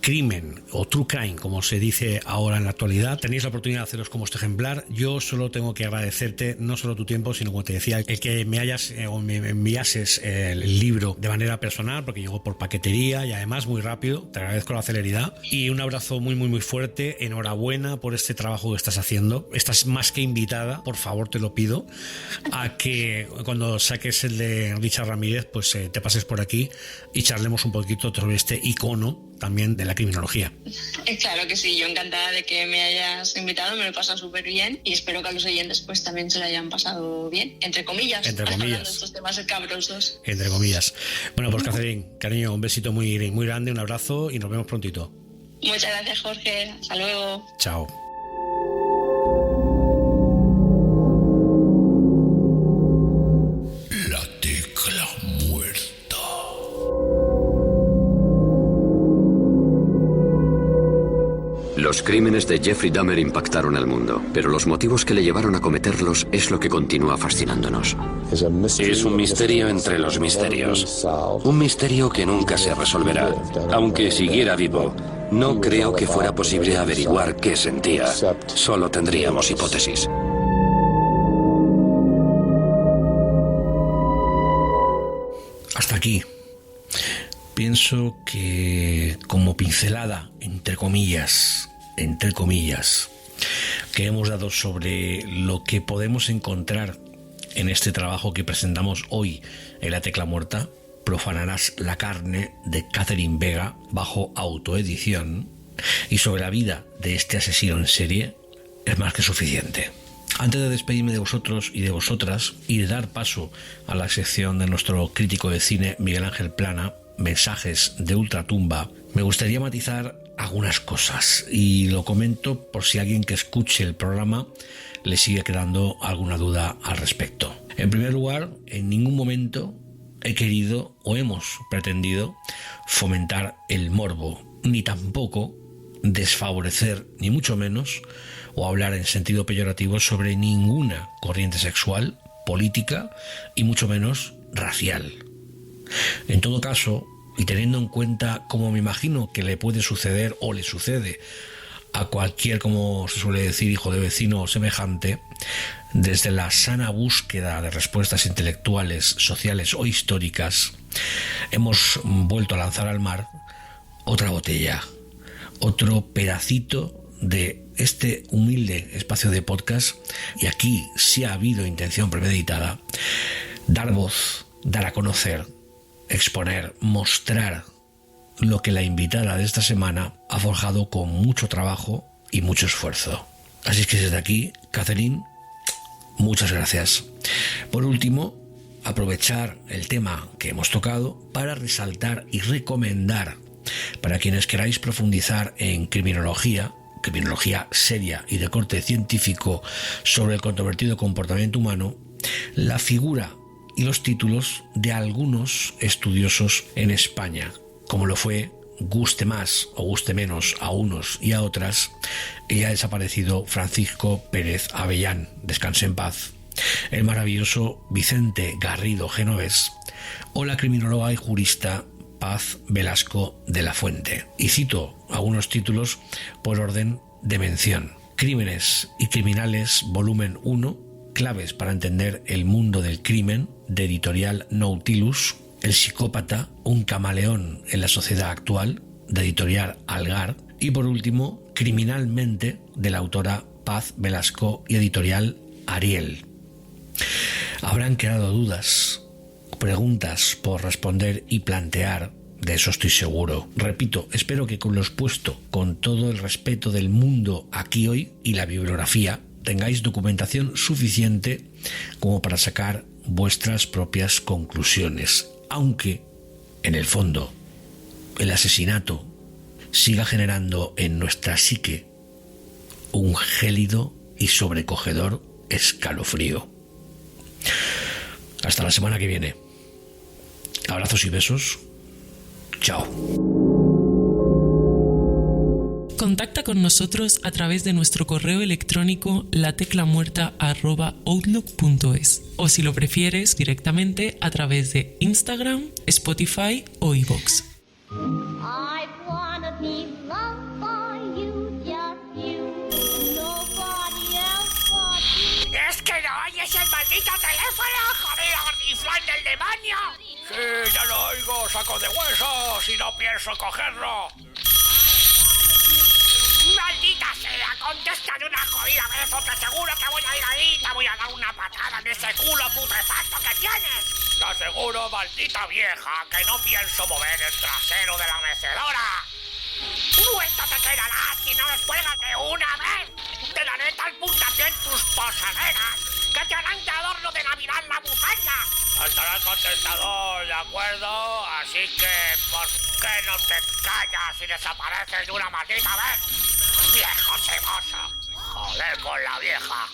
crimen o true crime, como se dice ahora en la actualidad. Tenéis la oportunidad de haceros como este ejemplar. Yo solo tengo que agradecerte no solo tu tiempo, sino, como te decía, el que me hayas o me enviases el libro de manera personal, porque llegó por paquetería y además muy rápido. Te agradezco la celeridad y un abrazo muy, muy, muy fuerte. Enhorabuena por este trabajo que estás haciendo. Estás más que invitada, por favor, te lo pido, a que cuando saques el de Richard Ramírez, pues te pases por aquí y charlemos un poquito sobre este icono también de la criminología. Claro que sí, yo encantada de que me hayas invitado, me lo he pasado súper bien, y espero que a los oyentes pues también se lo hayan pasado bien, entre comillas. Hablando de estos temas escabrosos. Entre comillas. Bueno, pues Catherine, cariño, un besito muy, muy grande, un abrazo y nos vemos prontito. Muchas gracias, Jorge. Hasta luego. Chao. La tecla muerta. Los crímenes de Jeffrey Dahmer impactaron al mundo, pero los motivos que le llevaron a cometerlos es lo que continúa fascinándonos. Es un misterio entre los misterios. Un misterio que nunca se resolverá. Aunque siguiera vivo, no creo que fuera posible averiguar qué sentía. Solo tendríamos hipótesis. Hasta aquí. Pienso que como pincelada, entre comillas, que hemos dado sobre lo que podemos encontrar en este trabajo que presentamos hoy en La Tecla Muerta, Profanarás la carne, de Catherine Vega, bajo autoedición, y sobre la vida de este asesino en serie, es más que suficiente. Antes de despedirme de vosotros y de vosotras y de dar paso a la sección de nuestro crítico de cine Miguel Ángel Plana, Mensajes de Ultratumba, me gustaría matizar algunas cosas y lo comento por si alguien que escuche el programa le sigue quedando alguna duda al respecto. En primer lugar, en ningún momento he querido o hemos pretendido fomentar el morbo, ni tampoco desfavorecer, ni mucho menos, o hablar en sentido peyorativo sobre ninguna corriente sexual, política y mucho menos racial. En todo caso, y teniendo en cuenta, como me imagino que le puede suceder o le sucede a cualquier, como se suele decir, hijo de vecino o semejante, desde la sana búsqueda de respuestas intelectuales, sociales o históricas, hemos vuelto a lanzar al mar otra botella, otro pedacito de este humilde espacio de podcast, y aquí sí ha habido intención premeditada, dar voz, dar a conocer, exponer, mostrar lo que la invitada de esta semana ha forjado con mucho trabajo y mucho esfuerzo. Así es que desde aquí, Catherine, muchas gracias. Por último, aprovechar el tema que hemos tocado para resaltar y recomendar, para quienes queráis profundizar en criminología seria y de corte científico sobre el controvertido comportamiento humano, la figura y los títulos de algunos estudiosos en España, como lo fue, guste más o guste menos a unos y a otras, el ya desaparecido Francisco Pérez Avellán, descanse en paz, el maravilloso Vicente Garrido Genovés o la criminóloga y jurista Paz Velasco de la Fuente. Y cito algunos títulos por orden de mención: Crímenes y Criminales, volumen 1, claves para entender el mundo del crimen, de editorial Nautilus; El psicópata, un camaleón en la sociedad actual, de editorial Algar; y por último, Criminalmente, de la autora Paz Velasco y editorial Ariel. Habrán quedado dudas, preguntas por responder y plantear, de eso estoy seguro. Repito, espero que con lo expuesto, con todo el respeto del mundo aquí hoy y la bibliografía, tengáis documentación suficiente como para sacar vuestras propias conclusiones, aunque en el fondo el asesinato siga generando en nuestra psique un gélido y sobrecogedor escalofrío. Hasta la semana que viene. Abrazos y besos. Chao. Contacta con nosotros a través de nuestro correo electrónico lateclamuerta@outlook.es, o si lo prefieres directamente a través de Instagram, Spotify o iVoox. ¿Es que no oyes el maldito teléfono, jodido gordiflán del demonio? Sí, ya lo oigo, saco de huesos y no pienso cogerlo. ¡Maldita sea! ¡Contesta de una jodida vez, o te aseguro que voy a ir ahí y te voy a dar una patada en ese culo putrefacto que tienes! Te aseguro, maldita vieja, que no pienso mover el trasero de la mecedora. ¡Esto te quedará si no descuelgas de una vez! ¡Te daré tal puntapié en tus posaderas que te harán de adorno de Navidad la bufanda! Saltará el contestador, ¿de acuerdo? Así que, ¿por qué no te callas y desapareces de una maldita vez? ¡Viejo ceboso! ¡Joder con la vieja!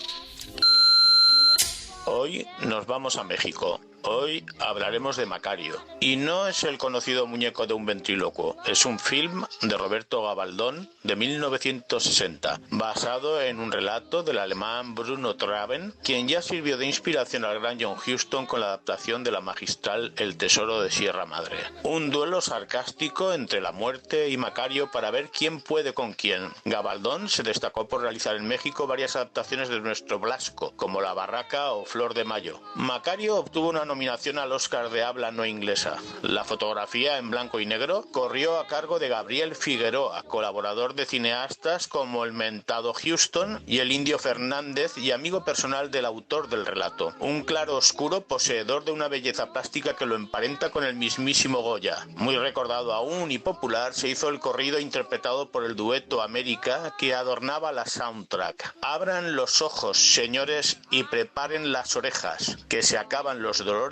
Hoy nos vamos a México. Hoy hablaremos de Macario. Y no es el conocido muñeco de un ventrílocuo, es un film de Roberto Gabaldón de 1960, basado en un relato del alemán Bruno Traven, quien ya sirvió de inspiración al gran John Huston con la adaptación de la magistral El tesoro de Sierra Madre. Un duelo sarcástico entre la muerte y Macario para ver quién puede con quién. Gabaldón se destacó por realizar en México varias adaptaciones de nuestro Blasco, como La Barraca o Flor de Mayo. Macario obtuvo una nominación al Oscar de habla no inglesa. La fotografía en blanco y negro corrió a cargo de Gabriel Figueroa, colaborador de cineastas como el mentado Huston y el Indio Fernández y amigo personal del autor del relato. Un claro oscuro poseedor de una belleza plástica que lo emparenta con el mismísimo Goya. Muy recordado aún y popular se hizo el corrido interpretado por el dueto América que adornaba la soundtrack. Abran los ojos, señores, y preparen las orejas, que se acaban los dolores,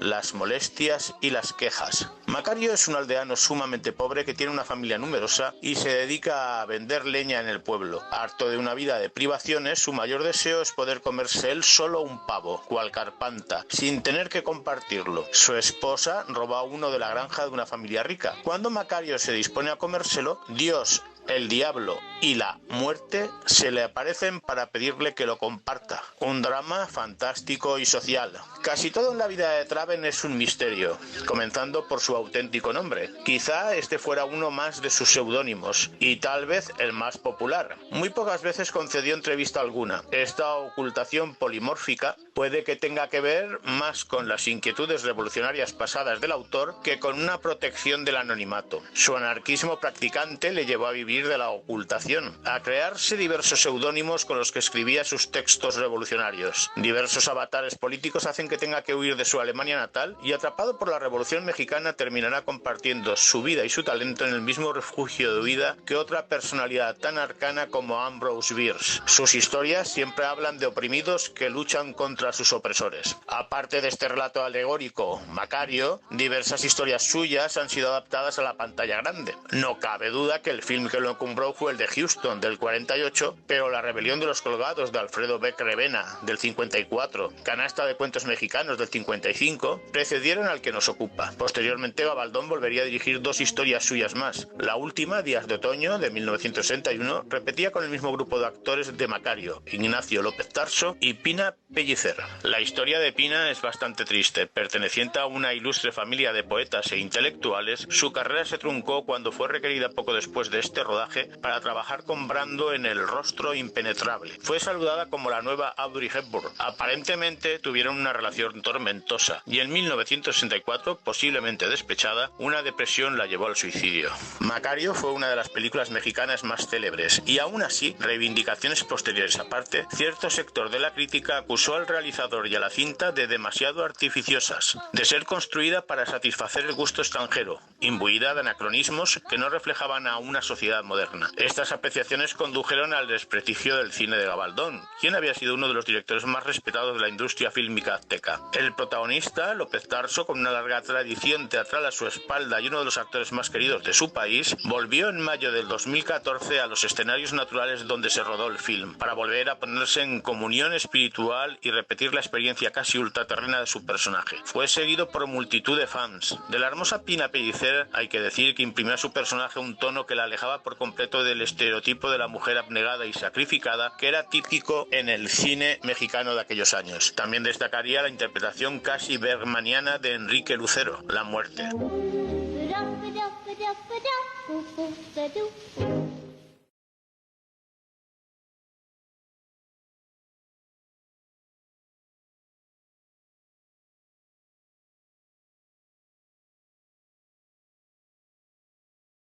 las molestias y las quejas. Macario es un aldeano sumamente pobre que tiene una familia numerosa y se dedica a vender leña en el pueblo. Harto de una vida de privaciones, su mayor deseo es poder comerse él solo un pavo, cual Carpanta, sin tener que compartirlo. Su esposa roba uno de la granja de una familia rica. Cuando Macario se dispone a comérselo, Dios, el diablo y la muerte se le aparecen para pedirle que lo comparta. Un drama fantástico y social. Casi todo en la vida de Traven es un misterio, comenzando por su auténtico nombre. Quizá este fuera uno más de sus seudónimos, y tal vez el más popular. Muy pocas veces concedió entrevista alguna. Esta ocultación polimórfica puede que tenga que ver más con las inquietudes revolucionarias pasadas del autor que con una protección del anonimato. Su anarquismo practicante le llevó a vivir de la ocultación, a crearse diversos seudónimos con los que escribía sus textos revolucionarios. Diversos avatares políticos hacen que tenga que huir de su Alemania natal y, atrapado por la Revolución Mexicana, terminará compartiendo su vida y su talento en el mismo refugio de huida que otra personalidad tan arcana como Ambrose Bierce. Sus historias siempre hablan de oprimidos que luchan contra sus opresores. Aparte de este relato alegórico, Macario, diversas historias suyas han sido adaptadas a la pantalla grande. No cabe duda que el film que lo encumbró fue el de Huston del 48, pero La rebelión de los colgados de Alfredo Beck Revena del 54, Canasta de cuentos mexicanos del 55, precedieron al que nos ocupa. Posteriormente, Gabaldón volvería a dirigir dos historias suyas más. La última, Días de otoño, de 1961, repetía con el mismo grupo de actores de Macario, Ignacio López Tarso y Pina Pellicer. La historia de Pina es bastante triste. Perteneciente a una ilustre familia de poetas e intelectuales, su carrera se truncó cuando fue requerida poco después de este rodaje para trabajar con Brando en El rostro impenetrable. Fue saludada como la nueva Audrey Hepburn. Aparentemente tuvieron una relación tormentosa y en 1964, posiblemente despechada, una depresión la llevó al suicidio. Macario fue una de las películas mexicanas más célebres y aún así, reivindicaciones posteriores aparte, cierto sector de la crítica acusó al realizador y a la cinta de demasiado artificiosas, de ser construida para satisfacer el gusto extranjero, imbuida de anacronismos que no reflejaban a una sociedad moderna. Estas apreciaciones condujeron al desprestigio del cine de Gabaldón, quien había sido uno de los directores más respetados de la industria fílmica azteca. El protagonista, López Tarso, con una larga tradición teatral a su espalda y uno de los actores más queridos de su país, volvió en mayo del 2014 a los escenarios naturales donde se rodó el film, para volver a ponerse en comunión espiritual y repetir la experiencia casi ultraterrena de su personaje. Fue seguido por multitud de fans. De la hermosa Pina Pellicer hay que decir que imprimió a su personaje un tono que la alejaba por completo del estereotipo de la mujer abnegada y sacrificada que era típico en el cine mexicano de aquellos años. También destacaría la interpretación casi bergmaniana de Enrique Lucero, La muerte.